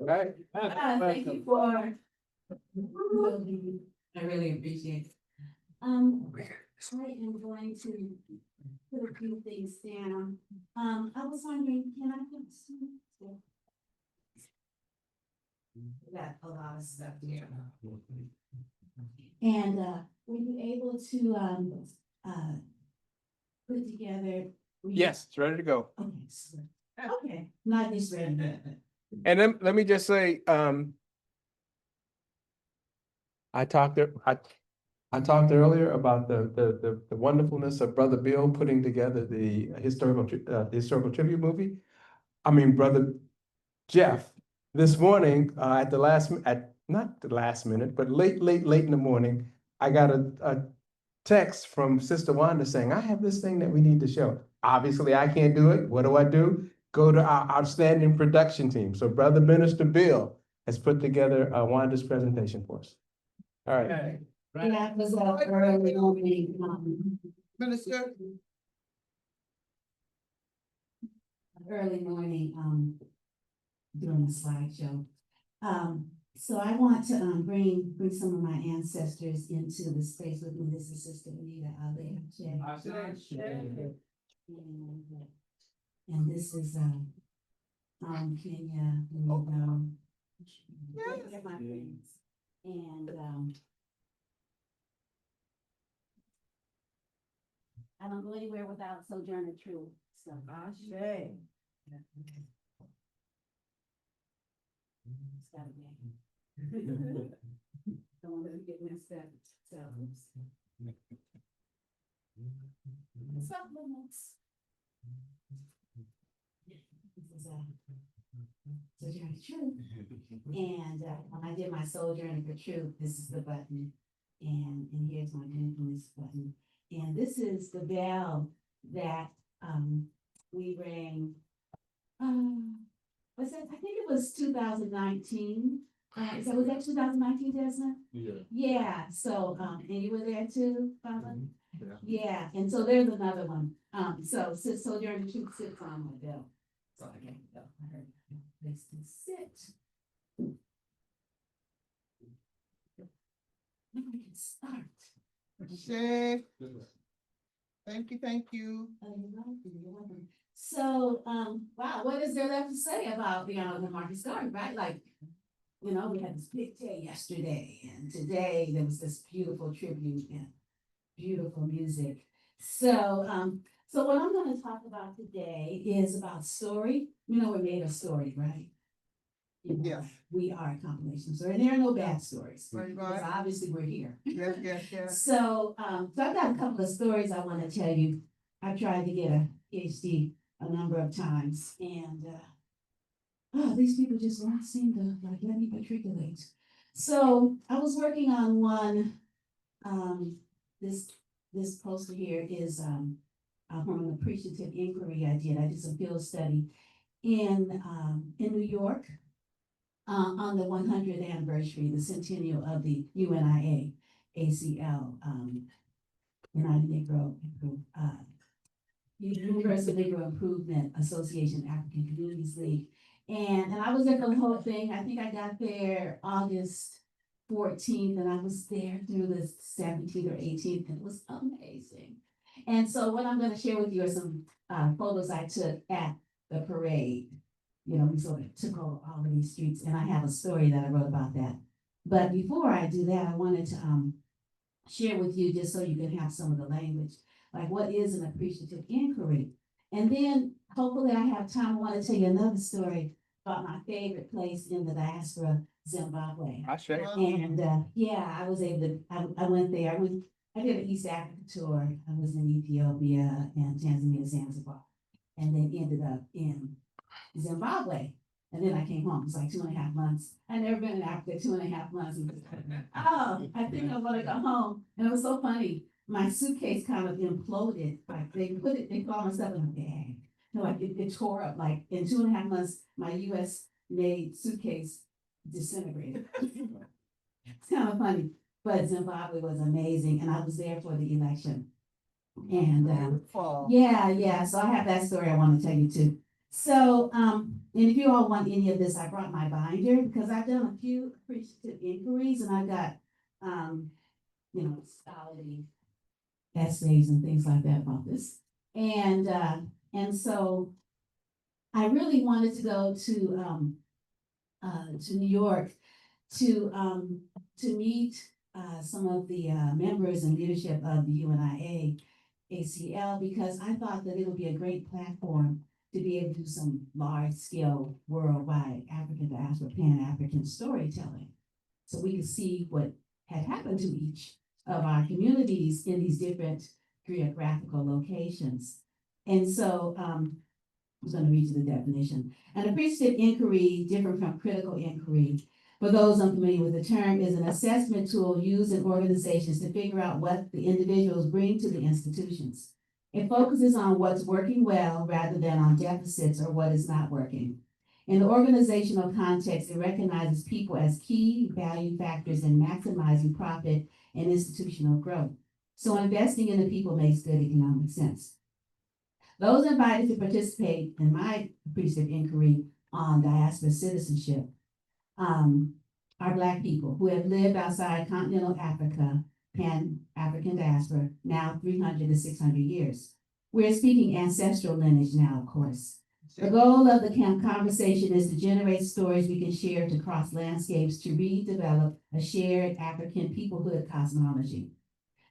Right. Thank you for. I really appreciate it. I am going to put a few things down. I was wondering, can I put some? Got a lot of stuff here. And were you able to put together? Yes, it's ready to go. Okay, okay, not this ready. And then let me just say, I talked earlier about the wonderfulness of Brother Bill putting together the historical tribute movie. I mean, Brother Jeff, this morning, not the last minute, but late in the morning, I got a text from Sister Wanda saying, I have this thing that we need to show. Obviously, I can't do it. What do? Go to our outstanding production team. So Brother Minister Bill has put together Wanda's presentation for us. All right. That was early morning. Minister? Early morning, doing a slideshow. So I want to bring some of my ancestors into the space with me. This is Sister Anita Ali. And this is Kenya. And they're my friends. And I don't go anywhere without Sojourner Truth. So don't want to get messed up. So supplements. This is Sojourner Truth. And when I did my Sojourner for Truth, this is the button. And here's my influence button. And this is the bell that we rang. Was that? I think it was 2019. Was that 2019, Desmond? Yeah. Yeah. So and you were there too, Father? Yeah. And so there's another one. So Sojourner Truth sits on my bell. So I can't go. I heard a place to sit. Now we can start. Shay. Thank you. So, wow, what is there left to say about the Marcus Garvey, right? Like, we had this big day yesterday, and today there was this beautiful tribute and beautiful music. So, so what I'm going to talk about today is about story. We're made of story, right? Yes. We are a compilation story, and there are no bad stories. Right. Because obviously we're here. Yes. So, so I've got a couple of stories I want to tell you. I tried to get a PhD a number of times, and these people just don't seem to let me matriculate. So I was working on one. This poster here is from an appreciative inquiry I did. I did some field study in New York. On the 100th anniversary, the centennial of the UNIA, ACL, Universal Negro Improvement Association, African Communities League. And I was there for the whole thing. I think I got there August 14th, and I was there through the 17th or 18th, and it was amazing. And so what I'm going to share with you are some photos I took at the parade. We sort of took over all of these streets, and I have a story that I wrote about that. But before I do that, I wanted to share with you, just so you can have some of the language, like what is an appreciative inquiry. And then hopefully I have time, I want to tell you another story about my favorite place in the diaspora, Zimbabwe. And I was able to, I went there, I did an East Africa tour. I was in Ethiopia and Tanzania, Zanzibar, and then ended up in Zimbabwe. And then I came home. It was like 2.5 months. I'd never been in Africa 2.5 months. I think I want to go home. And it was so funny. My suitcase kind of imploded. Like they called my stuff in a bag. No, it tore up. Like in 2.5 months, my US made suitcase disintegrated. It's kind of funny. But Zimbabwe was amazing. And I was there for the election. And so I have that story I want to tell you too. So, and if you all want any of this, I brought my binder because I've done a few appreciative inquiries and I got, scholarly essays and things like that about this. And so I really wanted to go to New York to meet some of the members and leadership of the UNIA ACL because I thought that it would be a great platform to be able to do some large scale worldwide African diaspora Pan-African storytelling. So we could see what had happened to each of our communities in these different geographical locations. And so I'm going to read you the definition. An appreciative inquiry, different from critical inquiry, for those unfamiliar with the term, is an assessment tool used in organizations to figure out what the individuals bring to the institutions. It focuses on what's working well rather than on deficits or what is not working. In the organizational context, it recognizes people as key value factors in maximizing profit and institutional growth. So investing in the people makes good economic sense. Those invited to participate in my appreciative inquiry on diaspora citizenship are Black people who have lived outside continental Africa, Pan-African diaspora, now 300 to 600 years. We're speaking ancestral lineage now, of course. The goal of the conversation is to generate stories we can share to cross landscapes to redevelop a shared African peoplehood cosmology.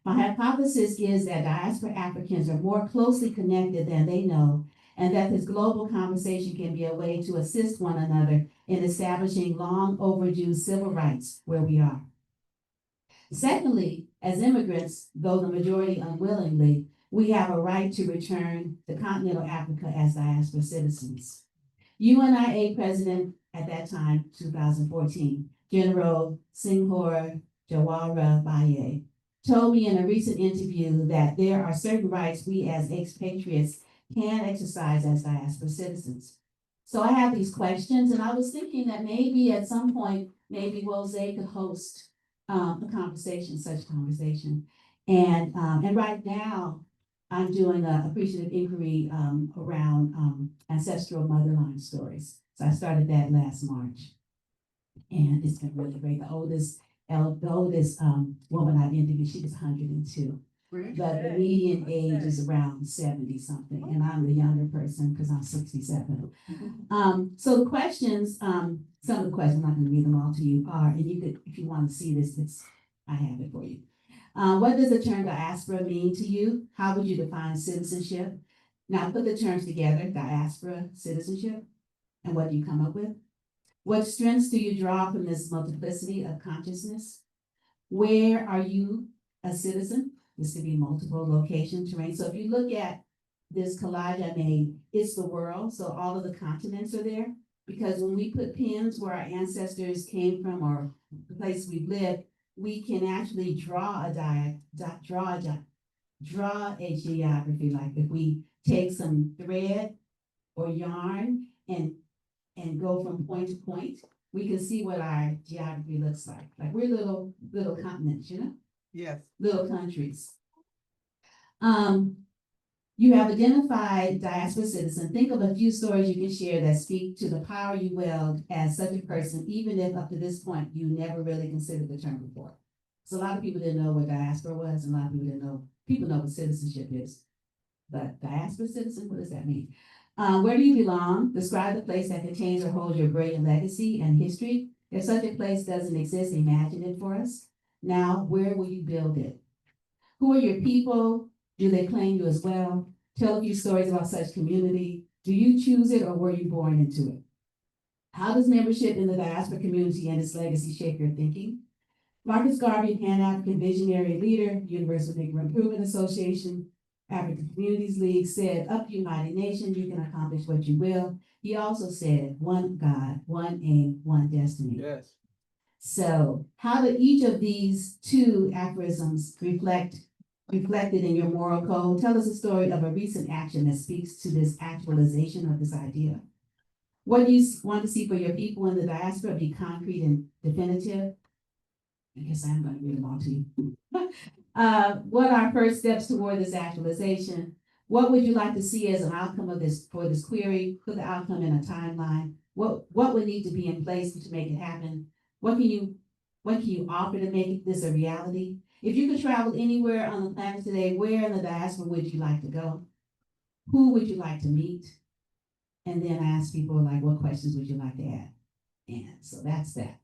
My hypothesis is that diaspora Africans are more closely connected than they know, and that this global conversation can be a way to assist one another in establishing long overdue civil rights where we are. Secondly, as immigrants, though the majority unwillingly, we have a right to return to continental Africa as diaspora citizens. UNIA president at that time, 2014, General Singhor Jawara told me in a recent interview that there are certain rights we as expatriates can exercise as diaspora citizens. So I have these questions and I was thinking that maybe at some point, maybe Rose could host a conversation, such conversation. And right now I'm doing an appreciative inquiry around ancestral motherline stories. So I started that last March and it's been really great. The oldest woman I've interviewed, she was 102. But the median age is around 70 something, and I'm the younger person because I'm 67. So the questions, some of the questions, I'm not going to read them all to you, are, and you could, if you want to see this, I have it for you. What does the term diaspora mean to you? How would you define citizenship? Now put the terms together, diaspora, citizenship, and what do you come up with? What strengths do you draw from this multiplicity of consciousness? Where are you a citizen? This could be multiple location terrain. So if you look at this collage I made, it's the world. So all of the continents are there. Because when we put pins where our ancestors came from or the place we've lived, we can actually draw a geography. Like if we take some thread or yarn and go from point to point, we can see what our geography looks like. Like we're little continents, you know? Yes. Little countries. You have identified diaspora citizen. Think of a few stories you can share that speak to the power you wield as such a person, even if up to this point you never really considered the term before. So a lot of people didn't know what diaspora was, and a lot of people didn't know. People know what citizenship is, but diaspora citizen, what does that mean? Where do you belong? Describe the place that contains or holds your brilliant legacy and history. If such a place doesn't exist, imagine it for us. Now, where will you build it? Who are your people? Do they claim you as well? Tell a few stories about such community. Do you choose it or were you born into it? How does membership in the diaspora community and its legacy shape your thinking? Marcus Garvey, Pan-African visionary leader, Universal Negro Improvement Association, African Communities League, said, "Up, United Nations, you can accomplish what you will." He also said, "One God, one aim, one destiny." Yes. So how do each of these two aphorisms reflected in your moral code? Tell us a story of a recent action that speaks to this actualization of this idea. What do you want to see for your people in the diaspora? Be concrete and definitive. I guess I'm going to read them all to you. What are first steps toward this actualization? What would you like to see as an outcome of this, for this query? Put the outcome in a timeline. What would need to be in place to make it happen? What can you offer to make this a reality? If you could travel anywhere on the planet today, where in the diaspora would you like to go? Who would you like to meet? And then ask people like, what questions would you like to add? And so that's that.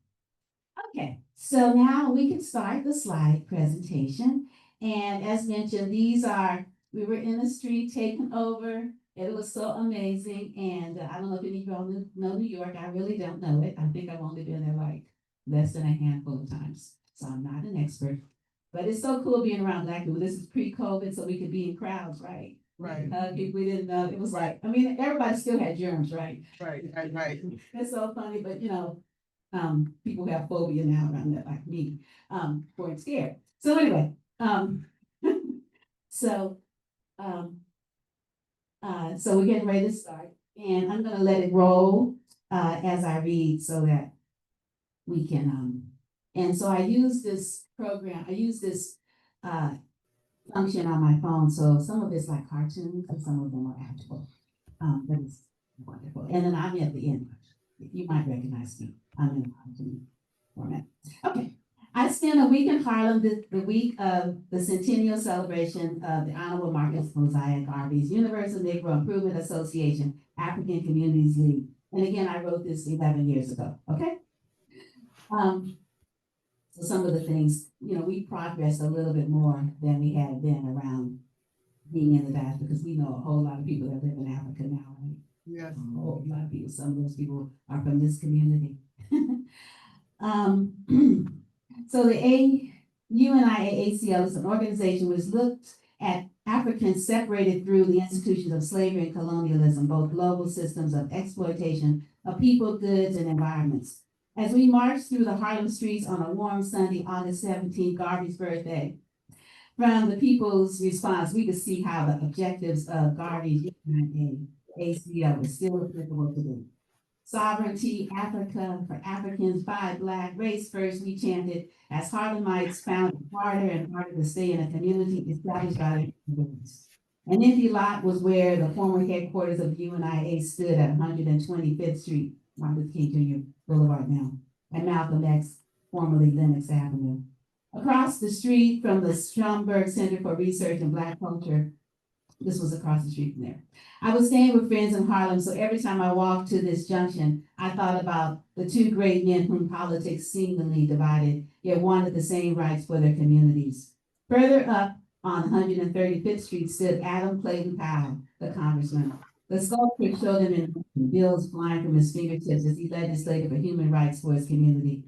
Okay, so now we can start the slide presentation. And as mentioned, we were in the street taking over. It was so amazing. And I don't know if any of y'all know New York. I really don't know it. I think I've only been there like less than a handful of times. So I'm not an expert. But it's so cool being around Black people. This is pre-COVID, so we could be in crowds, right? Right. We didn't know. It was like, I mean, everybody still had germs, right? Right. It's so funny, but people have phobia now around that, like me, weren't scared. So anyway, so we're getting ready to start, and I'm gonna let it roll as I read so that we can. And so I use this function on my phone. So some of it's like cartoons, and some of them are actual. But it's wonderful. And then I'm at the end. You might recognize me. I'm in a cartoon format. Okay. I spent a week in Harlem, the week of the centennial celebration of the Honorable Marcus Mosiah Garvey's Universal Negro Improvement Association African Communities League. And again, I wrote this 11 years ago. Okay. So some of the things, we progressed a little bit more than we had been around being in the diaspora, because we know a whole lot of people that live in Africa now, right? Yes. A whole lot of people. Some of those people are from this community. So the UNIAACL is an organization which looked at Africans separated through the institutions of slavery and colonialism, both global systems of exploitation of people, goods, and environments. As we marched through the Harlem streets on a warm Sunday, August 17th, Garvey's birthday, from the people's response, we could see how the objectives of Garvey's UNIAACL were still applicable today. Sovereignty, Africa for Africans, fight Black, race first, we chanted as Harlemites found it harder and harder to stay in a community established by their immigrants. An empty lot was where the former headquarters of UNIA stood at 125th Street, Martin Luther King Jr. Boulevard now, and Malcolm X, formerly Lenox Avenue. Across the street from the Schomburg Center for Research in Black Culture, this was across the street from there. I was staying with friends in Harlem, so every time I walked to this junction, I thought about the two great men whom politics seemingly divided, yet wanted the same rights for their communities. Further up on 135th Street stood Adam Clayton Powell, the congressman. The sculpture showed him in bills flying from his fingertips as he legislated for human rights for his community.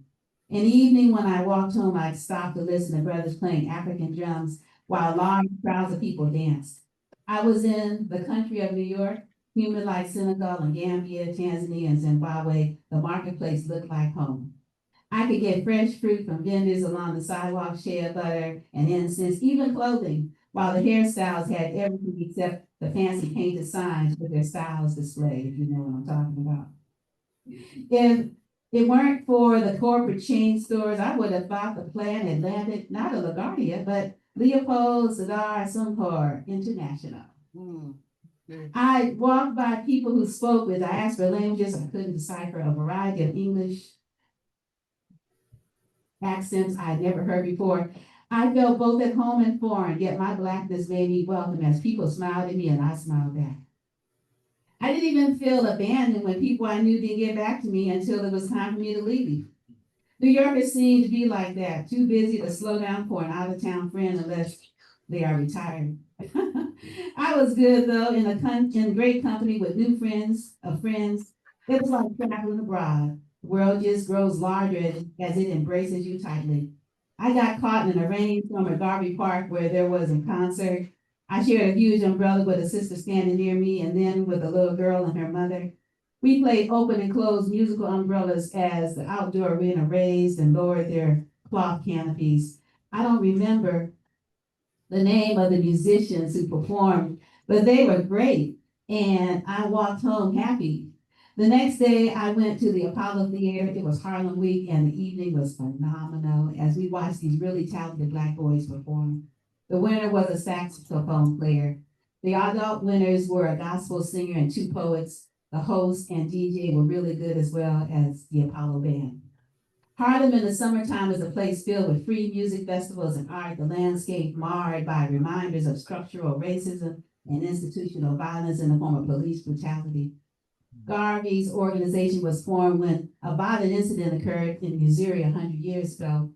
In the evening, when I walked home, I stopped to listen to brothers playing African drums while large crowds of people danced. I was in the country of New York, humid like Senegal and Gambia, Tanzania, and Zimbabwe. The marketplace looked like home. I could get fresh fruit from vendors along the sidewalk, shea butter and incense, even clothing, while the hairstyles had everything except the fancy painted signs with their styles displayed, if you know what I'm talking about. If it weren't for the corporate chain stores, I would have thought the plan had landed not at LaGuardia, but Leopold Sédar Senghor International. I walked by people who spoke with diaspora languages. I couldn't decipher a variety of English accents I had never heard before. I felt both at home and foreign, yet my Blackness made me welcome as people smiled at me and I smiled back. I didn't even feel abandoned when people I knew didn't get back to me until it was time for me to leave. New Yorkers seem to be like that, too busy to slow down for an out-of-town friend unless they are retired. I was good though, in great company with new friends of friends. It was like traveling abroad. The world just grows larger as it embraces you tightly. I got caught in a rainstorm at Garvey Park where there was a concert. I shared a huge umbrella with a sister standing near me and then with a little girl and her mother. We played open and closed musical umbrellas as the outdoor arena raised and lowered their cloth canopies. I don't remember the name of the musicians who performed, but they were great. And I walked home happy. The next day I went to the Apollo Theater. It was Harlem Week and the evening was phenomenal as we watched these really talented Black boys perform. The winner was a saxophone player. The adult winners were a gospel singer and two poets. The host and DJ were really good, as well as the Apollo Band. Harlem in the summertime is a place filled with free music festivals and art, the landscape marred by reminders of structural racism and institutional violence in the form of police brutality. Garvey's organization was formed when a violent incident occurred in Missouri 100 years ago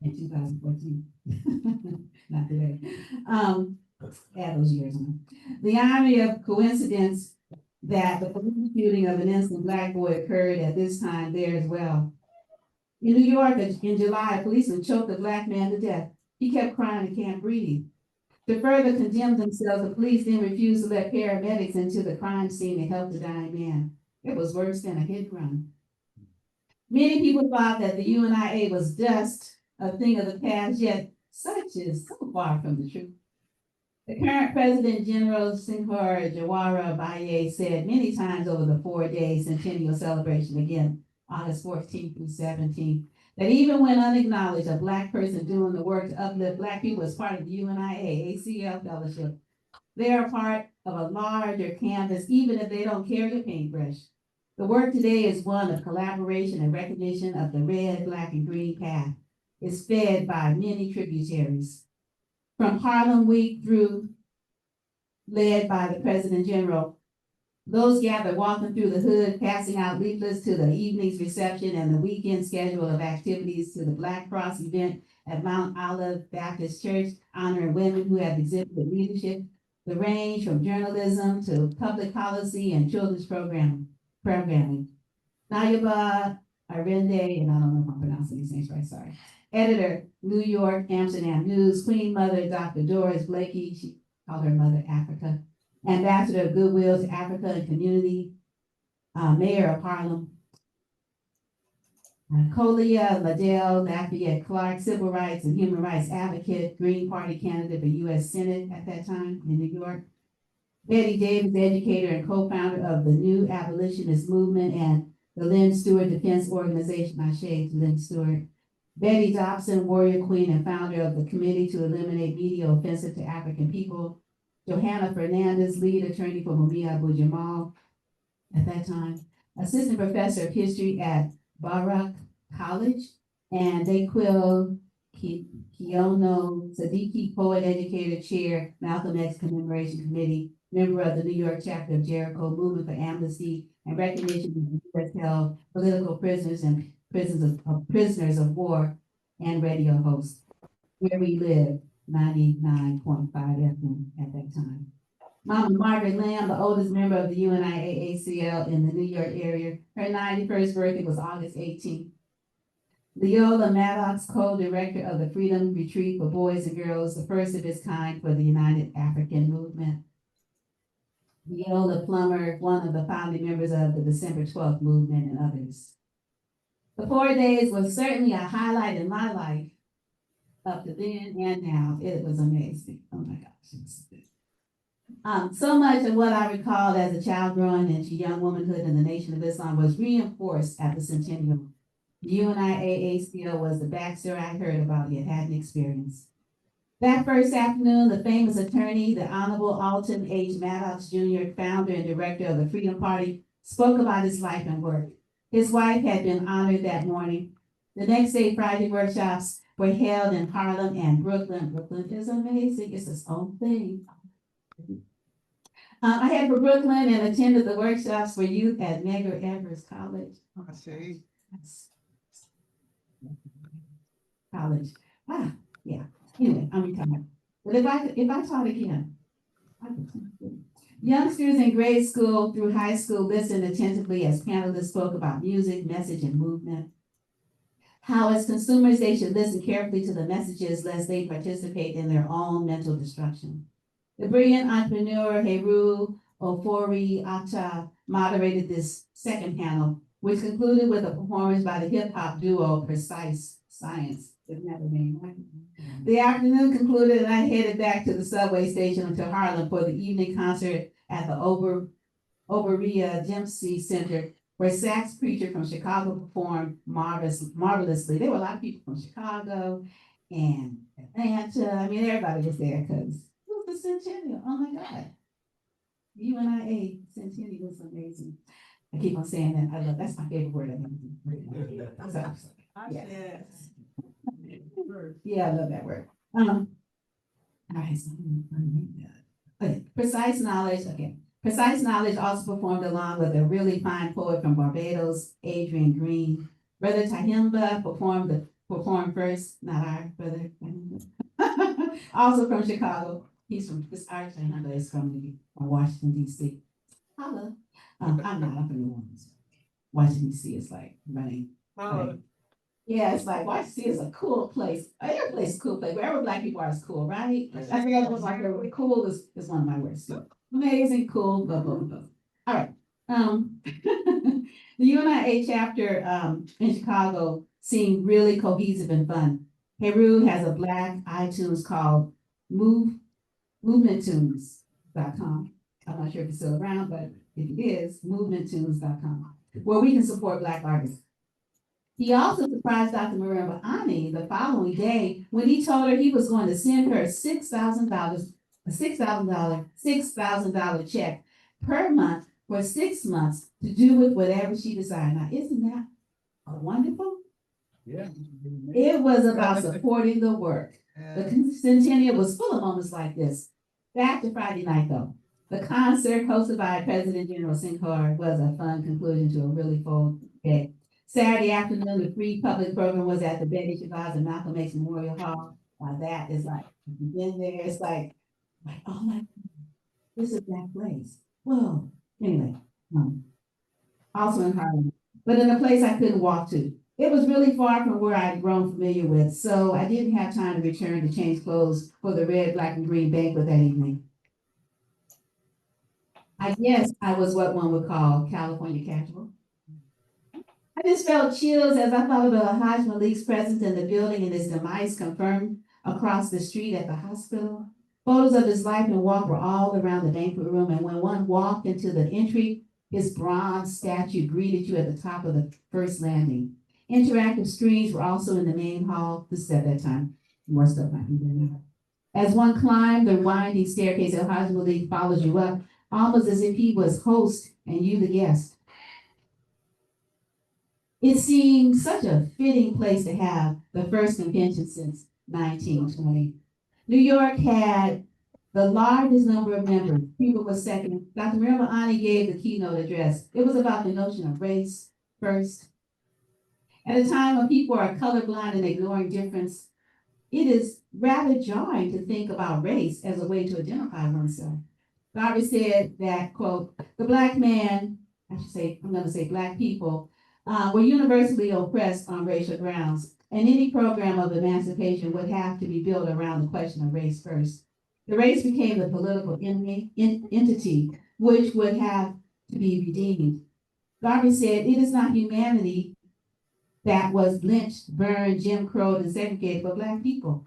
in 2014. Not today. Add those years on. The irony of coincidence that the police shooting of an innocent Black boy occurred at this time there as well. In New York, in July, a policeman choked a Black man to death. He kept crying and can't breathe. To further condemn themselves, the police then refused to let paramedics into the crime scene to help the dying man. It was worse than a hit run. Many people thought that the UNIA was dust, a thing of the past, yet such is so far from the truth. The current President General Singhor Jawara Baye said many times over the 4-day centennial celebration, again, August 14th through 17th, that even when unacknowledged, a Black person doing the work to uplift Black people as part of the UNIA ACL Fellowship, they are part of a larger canvas, even if they don't carry a paintbrush. The work today is one of collaboration and recognition of the red, Black, and green path. It's fed by many tributaries. From Harlem Week through, led by the President General, those gathered walking through the hood, passing out leaflets to the evening's reception and the weekend schedule of activities to the Black Cross event at Mount Olive Baptist Church, honoring women who have exhibited leadership, the range from journalism to public policy and children's programming. Nayaba Arende, and I don't know if I'm pronouncing these names right, sorry. Editor, New York, Amsterdam News, Queen Mother, Dr. Doris Blakey, she called her mother Africa, Ambassador of Goodwill to Africa and Community, Mayor of Harlem, Colia Liddell, Lafayette Clark, Civil Rights and Human Rights Advocate, Green Party candidate for U.S. Senate at that time in New York. Betty Davis, educator and co-founder of the New Abolitionist Movement and the Lynn Stewart Defense Organization. I shade Lynn Stewart. Betty Dobson, warrior queen and founder of the Committee to Eliminate Media Offensive to African People. Johanna Fernandez, lead attorney for Mumia Abu Jamal at that time. Assistant professor of history at Barak College. And Dayquil Kiono Siddiqui, poet, educator, chair, Malcolm X Commemoration Committee, member of the New York chapter of Jericho Movement for Amnesty and Recognition of U.S. held political prisoners and prisoners of war, and radio host. Where We Live, 99.5 FM at that time. Mama Margaret Lamb, the oldest member of the UNIA ACL in the New York area. Her 91st birthday was August 18th. Leola Maddox, co-director of the Freedom Retreat for Boys and Girls, the first of its kind for the United African Movement. Leola Plummer, one of the founding members of the December 12th movement, and others. The 4 days was certainly a highlight in my life up to then and now. It was amazing. Oh my gosh. So much of what I recalled as a child growing into young womanhood in the Nation of Islam was reinforced at the centennial. UNIA ACL was the backstory I heard about yet hadn't experienced. That first afternoon, the famous attorney, the Honorable Alton H. Maddox Jr., founder and director of the Freedom Party, spoke about his life and work. His wife had been honored that morning. The next day, Friday workshops were held in Harlem and Brooklyn. Brooklyn is amazing. It's its own thing. I headed for Brooklyn and attended the workshops for youth at Medgar Evers College. I see. College. Yeah. Anyway, I'm retired. But if I taught again, I could. Youngsters in grade school through high school listened attentively as panelists spoke about music, message, and movement. How as consumers they should listen carefully to the messages lest they participate in their own mental destruction. The brilliant entrepreneur Heru Ofori Atta moderated this second panel, which concluded with a performance by the hip-hop duo Precise Science. Isn't that the name, right? The afternoon concluded and I headed back to the subway station to Harlem for the evening concert at the Oberea Dempsey Center, where sax preacher from Chicago performed marvelously. There were a lot of people from Chicago and Atlanta. I mean, everybody was there because it was the Centennial. Oh my God. UNIA Centennial was amazing. I keep on saying that. I love that's my favorite word. Yeah, I love that word. All right, so okay, precise knowledge. Okay. Precise Knowledge also performed along with a really fine poet from Barbados, Adrian Green. Brother Tahimba performed first, not our brother. Also from Chicago. He's from this artist Tahimba is from Washington, D.C. Holla. I'm not up in New Orleans. Washington, D.C. is like running. Yeah, it's like Washington D.C. is a cool place. Every place is a cool place. Wherever Black people are is cool, right? I think that was like really cool is one of my words. So amazing, cool, blah, blah, blah. All right. The UNIA chapter in Chicago seemed really cohesive and fun. Heru has a Black iTunes called movementtunes.com. I'm not sure if it's still around, but if it is, movementtunes.com, where we can support Black artists. He also surprised Dr. Maria Ani the following day when he told her he was going to send her $6,000, a $6,000 check per month for 6 months to do with whatever she desired. Now, isn't that wonderful? Yeah. It was about supporting the work. The Centennial was full of moments like this. Back to Friday night, though. The concert hosted by President General Sinkar was a fun conclusion to a really full day. Saturday afternoon, the free public program was at the Betty Shabazz and Malcolm X Memorial Hall. That is like, if you've been there, it's like, oh my God, this is that place. Whoa. Anyway, also in Harlem, but in a place I couldn't walk to. It was really far from where I'd grown familiar with, so I didn't have time to return to change clothes for the red, black, and green banquet that evening. I guess I was what one would call California casual. I just felt chills as I thought about Haj Malik's presence in the building and his demise confirmed across the street at the hospital. Photos of his life and walk were all around the banquet room, and when one walked into the entry, his bronze statue greeted you at the top of the first landing. Interactive screens were also in the main hall. This is at that time. More stuff might be there now. As one climbed the winding staircase, El Haj Malik follows you up, almost as if he was host and you the guest. It seemed such a fitting place to have the first convention since 1920. New York had the largest number of members. Cuba was second. Dr. Miriam Ani gave the keynote address. It was about the notion of race first. At a time when people are colorblind and ignoring difference, it is rather jarring to think about race as a way to identify oneself. Garvey said that, quote, the Black man, I'm going to say Black people, were universally oppressed on racial grounds, and any program of emancipation would have to be built around the question of race first. The race became the political entity which would have to be redeemed. Garvey said, it is not humanity that was lynched, burned, Jim Crowed, and segregated, but Black people.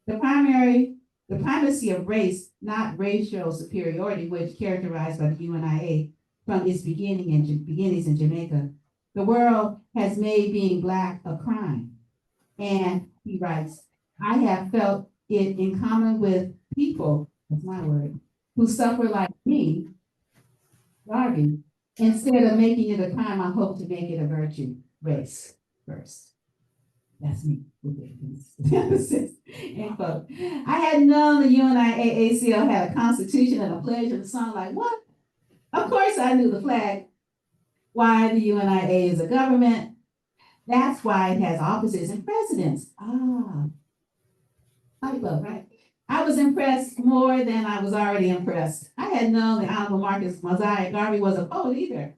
The primacy of race, not racial superiority, which characterized by the UNIA from its beginnings in Jamaica. The world has made being Black a crime. And he writes, I have felt it in common with people, that's my word, who suffer like me, Garvey. Instead of making it a crime, I hope to make it a virtue. Race first. That's me. End quote. I had known the UNIAACL had a constitution and a pledge and a song like, what? Of course I knew the flag. Why the UNIA is a government. That's why it has officers and presidents. Right? I was impressed more than I was already impressed. I had known the Honorable Marcus Mosiah Garvey was a poet either.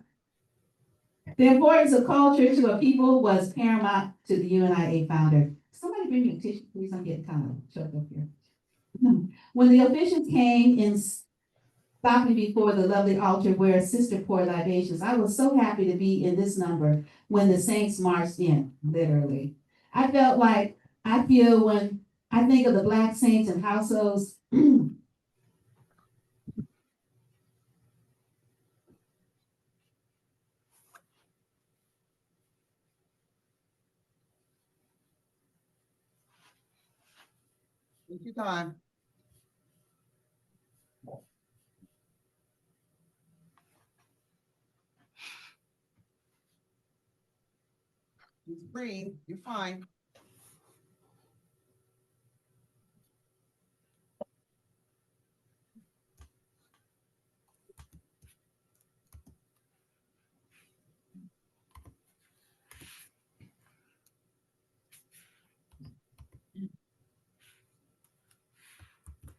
The importance of culture to a people was paramount to the UNIA founder. Somebody bring me a tissue, please. I'm getting kind of choked up here. When the officials came and stopped me before the lovely altar where sister poured libations, I was so happy to be in this number when the saints marched in, literally. I felt like I feel when I think of the Black saints and households. Take your time. Breathe, you're fine.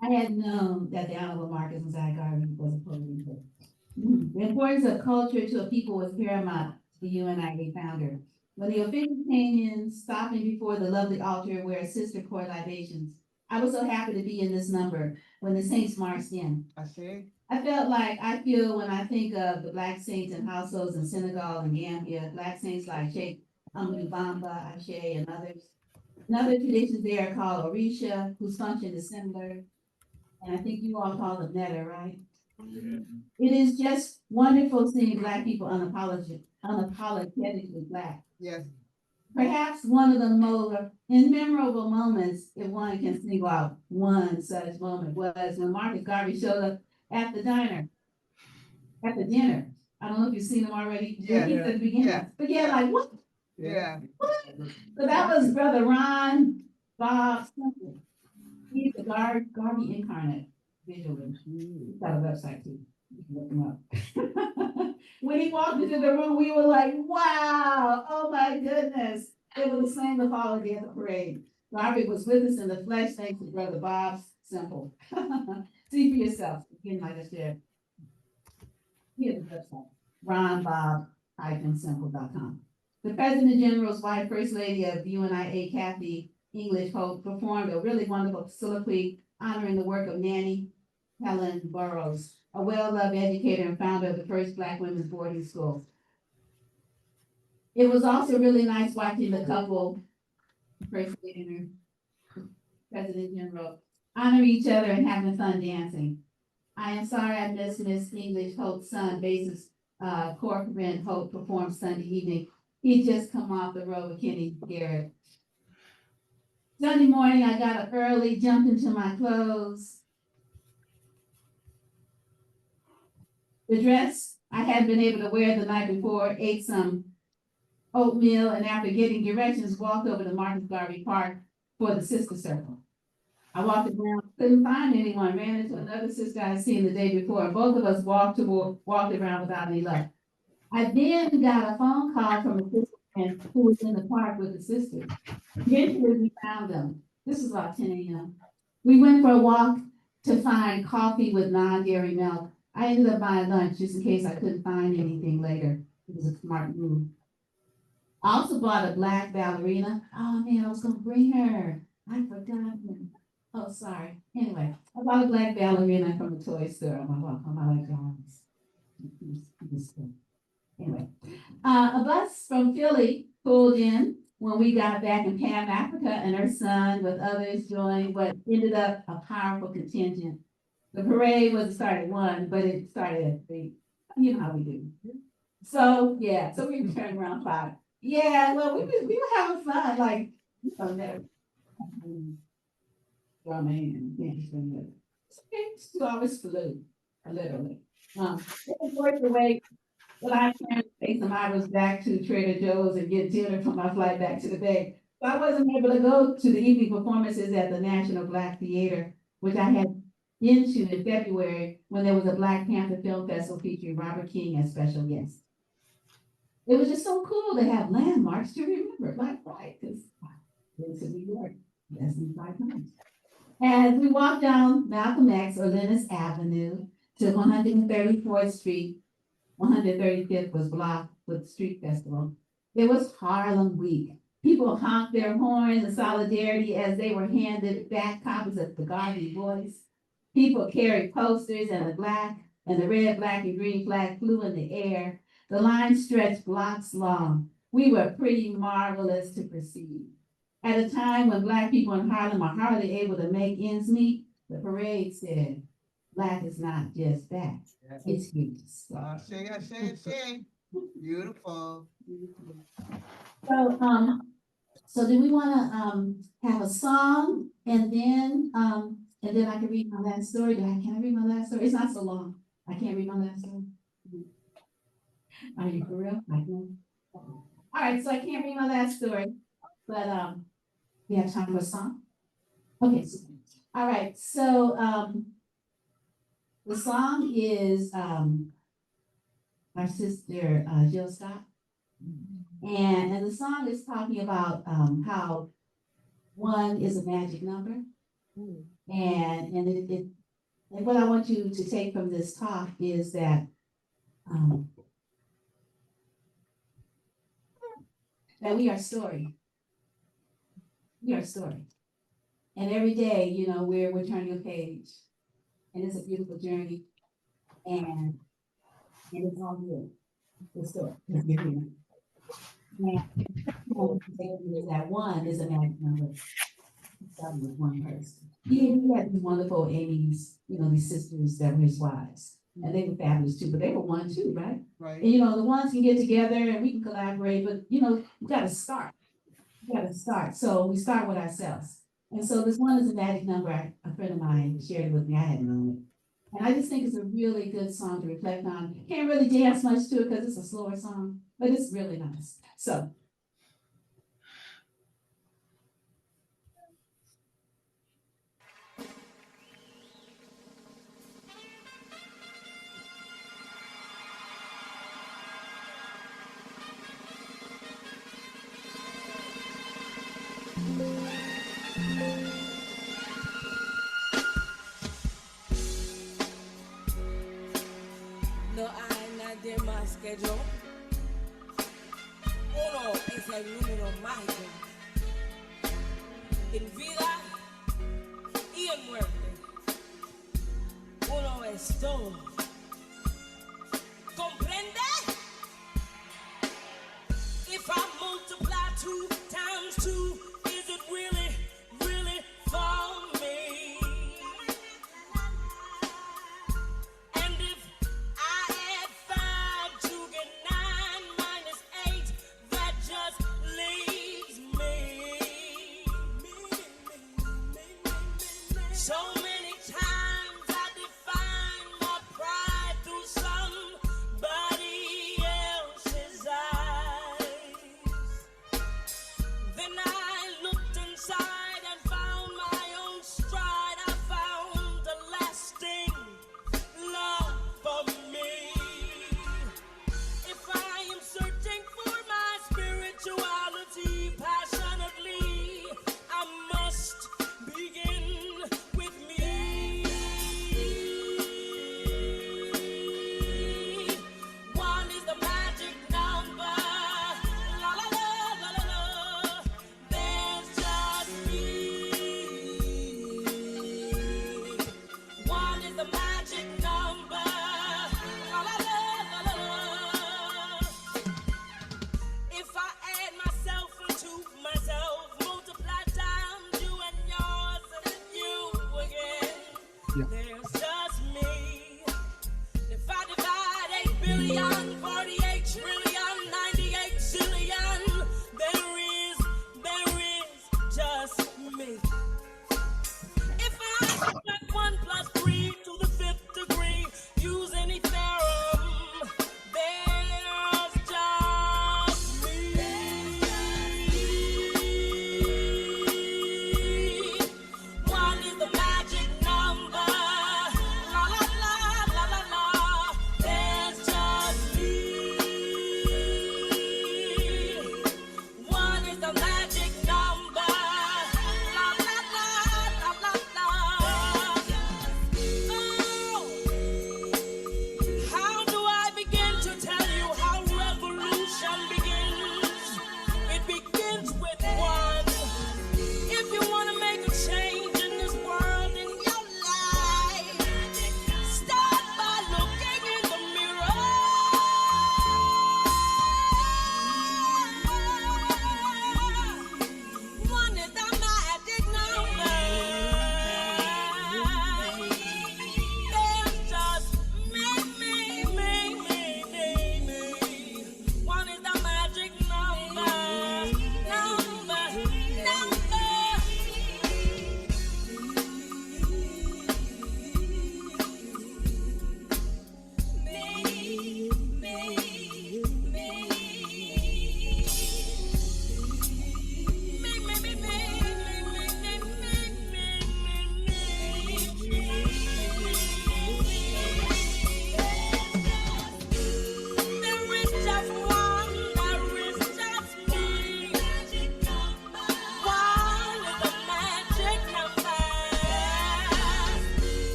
I had known that the Honorable Marcus Mosiah Garvey was a Puerto Rican. The importance of culture to a people was paramount to the UNIA founder. When the officials came in, stopping before the lovely altar where sister poured libations, I was so happy to be in this number when the saints marched in. I see. I felt like I feel when I think of the Black saints and households in Senegal and Gambia, Black saints like Sheikh Amadou Bamba, Ashe, and others. Another traditions there are called Orisha, whose function is similar. And I think you all call them Netta, right? It is just wonderful seeing Black people unapologetically Black. Yes. Perhaps one of the most memorable moments, if one can single out one such moment, was when Marcus Garvey showed up at the dinner, at the dinner. I don't know if you've seen him already. Yeah. He said at the beginning. Yeah. But yeah, like what? Yeah. So that was Brother Ron Bob Simple. He's the Garvey incarnate visually. He's got a website too. You can look him up. When he walked into the room, we were like, wow, oh my goodness. It was the same apology at the parade. Garvey was with us in the flesh, thanks to Brother Bob Simple. See for yourself. Again, like I said, here's the website, ronbob-simple.com. The President General's wife, First Lady of UNIA, Kathy English Hope, performed a really wonderful soliloquy honoring the work of Nanny Helen Burroughs, a well-loved educator and founder of the first Black women's boarding school. It was also really nice watching the couple, First Lady and her President General, honor each other and having fun dancing. I am sorry I missed Miss English Hope's son, bassist Corcoran Hope, performed Sunday evening. He'd just come off the road with Kenny Garrett. Sunday morning, I got up early, jumped into my clothes. The dress I had been able to wear the night before, ate some oatmeal, and after getting directions, walked over to Marcus Garvey Park for the sister circle. I walked around, couldn't find anyone, ran into another sister I had seen the day before, and both of us walked around without any luck. I then got a phone call from a sister friend who was in the park with the sisters. Eventually, we found them. This was about 10 a.m. We went for a walk to find coffee with non-dairy milk. I ended up buying lunch just in case I couldn't find anything later. It was a smart move. I also bought a black ballerina. Oh man, I was gonna bring her. I forgot her. Oh, sorry. Anyway, I bought a black ballerina from a toy store on my walk home. I like drawings. Anyway, a bus from Philly pulled in when we got back in Pan Africa, and her son with others joined what ended up a powerful contingent. The parade was started at 1, but it started at 3. You know how we do. So yeah, so we returned around 5. Yeah, well, we were having fun, like, you know, never. Drumming and dancing. It's 2 hours flew, literally. It was worth the wait. Well, I planned to take some hours back to Trader Joe's and get dinner for my flight back to the Bay. So I wasn't able to go to the evening performances at the National Black Theater, which I had been to in February when there was a Black Panther Film Festival featuring Robert King as special guest. It was just so cool to have landmarks to remember, like, right, because I've been to New York less than 5 times. As we walked down Malcolm X or Lennox Avenue to 134th Street, 135th was blocked with street festival. It was Harlem Week. People honked their horns in solidarity as they were handed back copies of the Garvey Voice. People carried posters, and the red, black, and green flag flew in the air. The line stretched blocks long. We were pretty marvelous to perceive. At a time when Black people in Harlem are hardly able to make ends meet, the parade said, Black is not just that, it's his. Say. Beautiful. So do we wanna have a song and then I can read my last story? Can I read my last story? It's not so long. I can't read my last story. Are you for real? I can. All right, so I can't read my last story, but we have time for a song. Okay, so, all right, so the song is my sister Jill Scott, and the song is talking about how one is a magic number, and and what I want you to take from this talk is that that we are story. We are story. And every day, you know, we're turning a page. And it's a beautiful journey. And it's all good. It's story. It's good. And that one is a magic number. Starting with one person. He had these wonderful Amy's, you know, these sisters that were his wives. And they were fabulous too, but they were one too, right? Right. And you know, the ones can get together and we can collaborate, but you know, we gotta start. We gotta start. So we start with ourselves. And so this one is a magic number. A friend of mine shared it with me. I hadn't known it. And I just think it's a really good song to reflect on. Can't really dance much to it because it's a slower song, but it's really nice. So no hay nadie más que yo. Uno es el número mágico. En vida y en muerte. Uno es todo. ¿Comprende? If I multiply 2 times 2, is it really, really for me? And if I add 5 to get 9 minus 8, that just leaves me. So many times I define my pride through somebody else's eyes. Then I looked inside and found my own stride. I found a lasting love for me. If I am searching for my spirituality passionately, I must begin with me. One is the magic number. La la la la la la. There's just me. One is the magic number. La la la la la la. If I add myself into myself, multiply times you and yours and then you again, there's just me. If I divide 8 billion, 48 trillion, 98 zillion, there is just me. If I subtract 1 plus 3 to the 5th degree, use any theorem, there's just me. One is the magic number.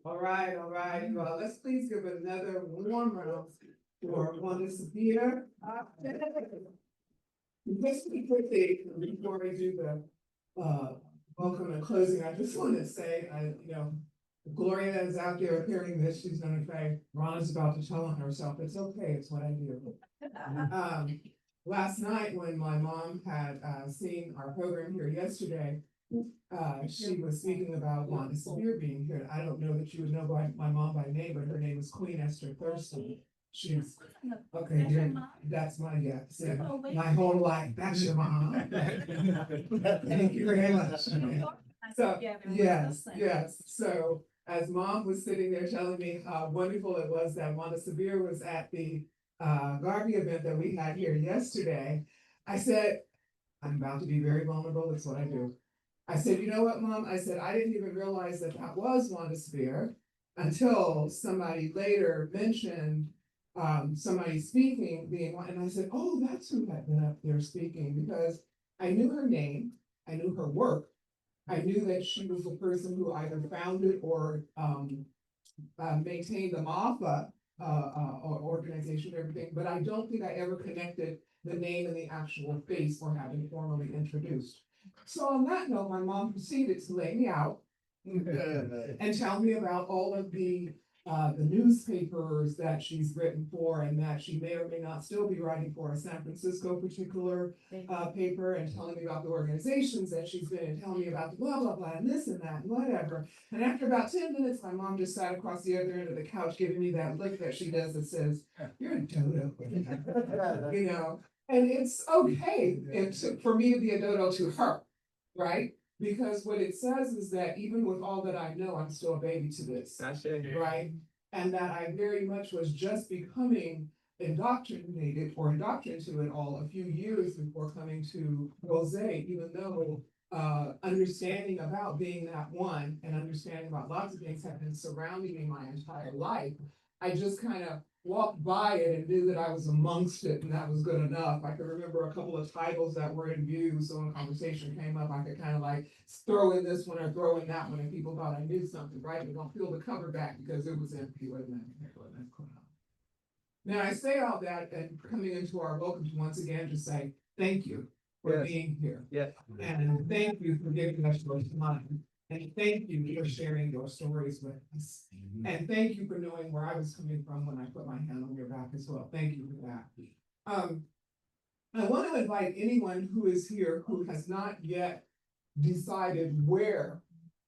All right, all right. Well, let's please give another warm round for Wanda Sapir. Just quickly, before we do the welcome and closing, I just want to say, Gloria is out there hearing this. She's going to say, Ron is about to tell on herself. It's okay. It's what I do. Last night, when my mom had seen our program here yesterday, she was speaking about Wanda Spear being here. I don't know that you would know my mom by name, but her name is Queen Esther Thurston. She's okay. That's my guess. Yeah. My whole life. That's your mom. Thank you very much. So yes. So as mom was sitting there telling me how wonderful it was that Wanda Severe was at the Garvey event that we had here yesterday, I said, I'm about to be very vulnerable. That's what I do. I said, you know what, Mom? I said, I didn't even realize that that was Wanda Spear until somebody later mentioned somebody speaking being one. And I said, oh, that's who had been up there speaking, because I knew her name, I knew her work, I knew that she was the person who either founded or maintained the MAFA organization and everything, but I don't think I ever connected the name and the actual face or having formally introduced. So on that note, my mom proceeded to lay me out and tell me about all of the newspapers that she's written for, and that she may or may not still be writing for a San Francisco particular paper, and telling me about the organizations that she's been in, telling me about the blah, blah, blah, and this and that, and whatever. And after about 10 minutes, my mom just sat across the other end of the couch, giving me that look that she does that says, you're a dodo, and it's okay for me to be a dodo to her, right? Because what it says is that even with all that I know, I'm still a baby to this, right? And that I very much was just becoming indoctrinated or indoctrinated to it all a few years before coming to Rose, even though understanding about being that one and understanding about lots of things have been surrounding me my entire life. I just kind of walked by it and knew that I was amongst it, and that was good enough. I could remember a couple of titles that were in view, so when conversation came up, I could kind of like throw in this one or throw in that one, and people thought I knew something, right? But don't peel the cover back because it was empty. Now I say all that and coming into our welcome to once again to say thank you for being here. Yes. And thank you for giving us your time. And thank you for sharing your stories with us. And thank you for knowing where I was coming from when I put my hand on your back as well. Thank you for that. I want to invite anyone who is here who has not yet decided where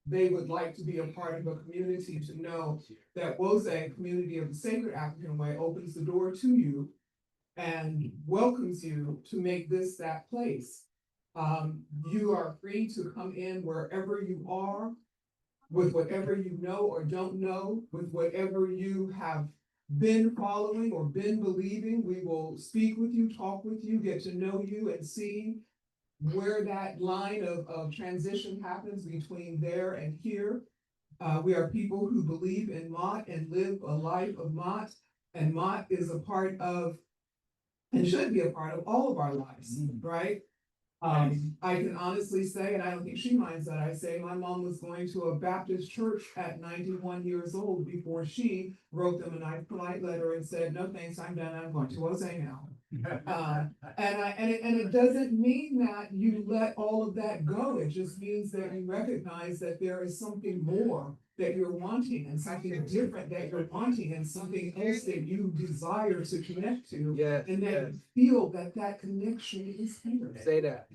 they would like to be a part of a community to know that Wose, Community of the Sacred African Way, opens the door to you and welcomes you to make this that place. You are free to come in wherever you are, with whatever you know or don't know, with whatever you have been following or been believing. We will speak with you, talk with you, get to know you, and see where that line of transition happens between there and here. We are people who believe in Maat and live a life of Maat, and Maat is a part of, and should be a part of all of our lives, right? I can honestly say, and I don't think she minds that I say, my mom was going to a Baptist church at 91 years old before she wrote them a nice polite letter and said, no thanks, I'm done, I'm going to Jose now. And it doesn't mean that you let all of that go. It just means that you recognize that there is something more that you're wanting, and something different that you're wanting, and something else that you desire to connect to. Yes, and that you feel that that connection is here. Say that.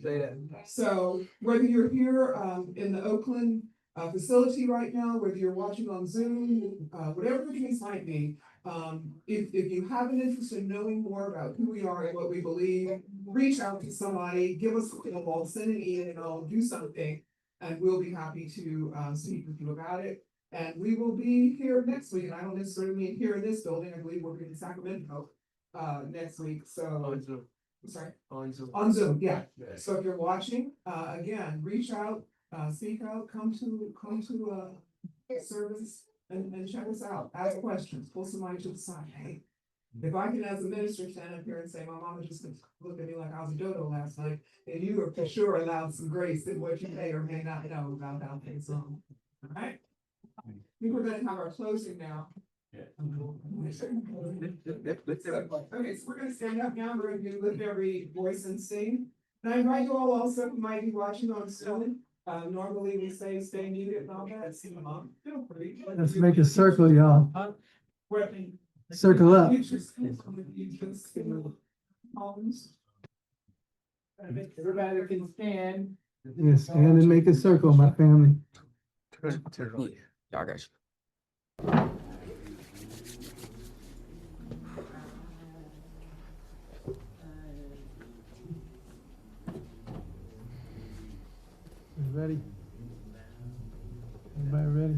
So whether you're here in the Oakland facility right now, whether you're watching on Zoom, whatever the case might be. If you have an interest in knowing more about who we are and what we believe, reach out to somebody, give us a call, send an email, do something, and we'll be happy to speak with you about it. And we will be here next week, and I don't necessarily mean here in this building, I believe we're in Sacramento next week, so. On Zoom. I'm sorry? On Zoom. On Zoom, yeah. So if you're watching, again, reach out, speak out, come to service and check us out, ask questions, pull somebody to the side. Hey, if I can, as a minister, stand up here and say, my mama just looked at me like I was a dodo last night, and you are for sure allowed some grace in what you may or may not know about how things are. All right? I think we're gonna have our closing now. Okay, so we're gonna stand up now, we're gonna do lift every voice and sing. And I invite you all also who might be watching on Zoom. Normally we say stay muted and all that. Feel free. Let's make a circle, y'all. Circle up. Everybody can stand. Yes, stand and make a circle, my family. Y'all guys. Ready? Everybody ready?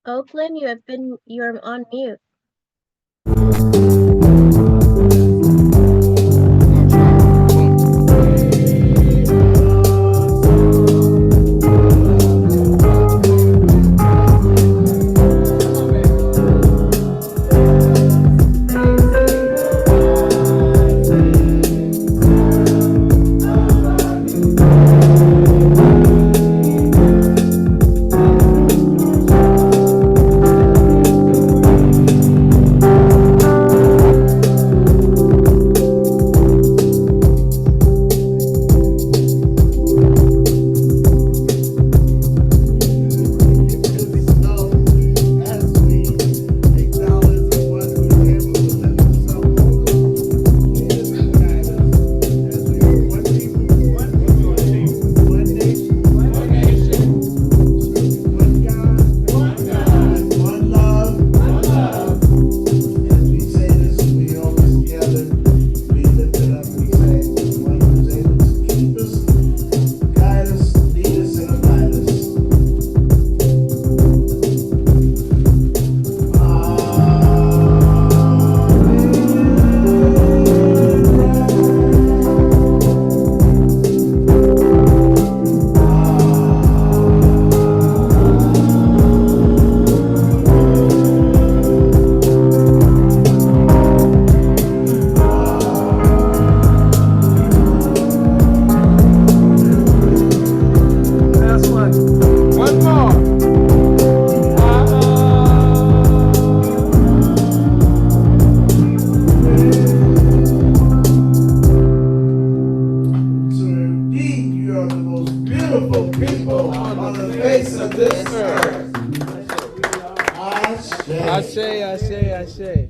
Oakland, you're on mute. I say.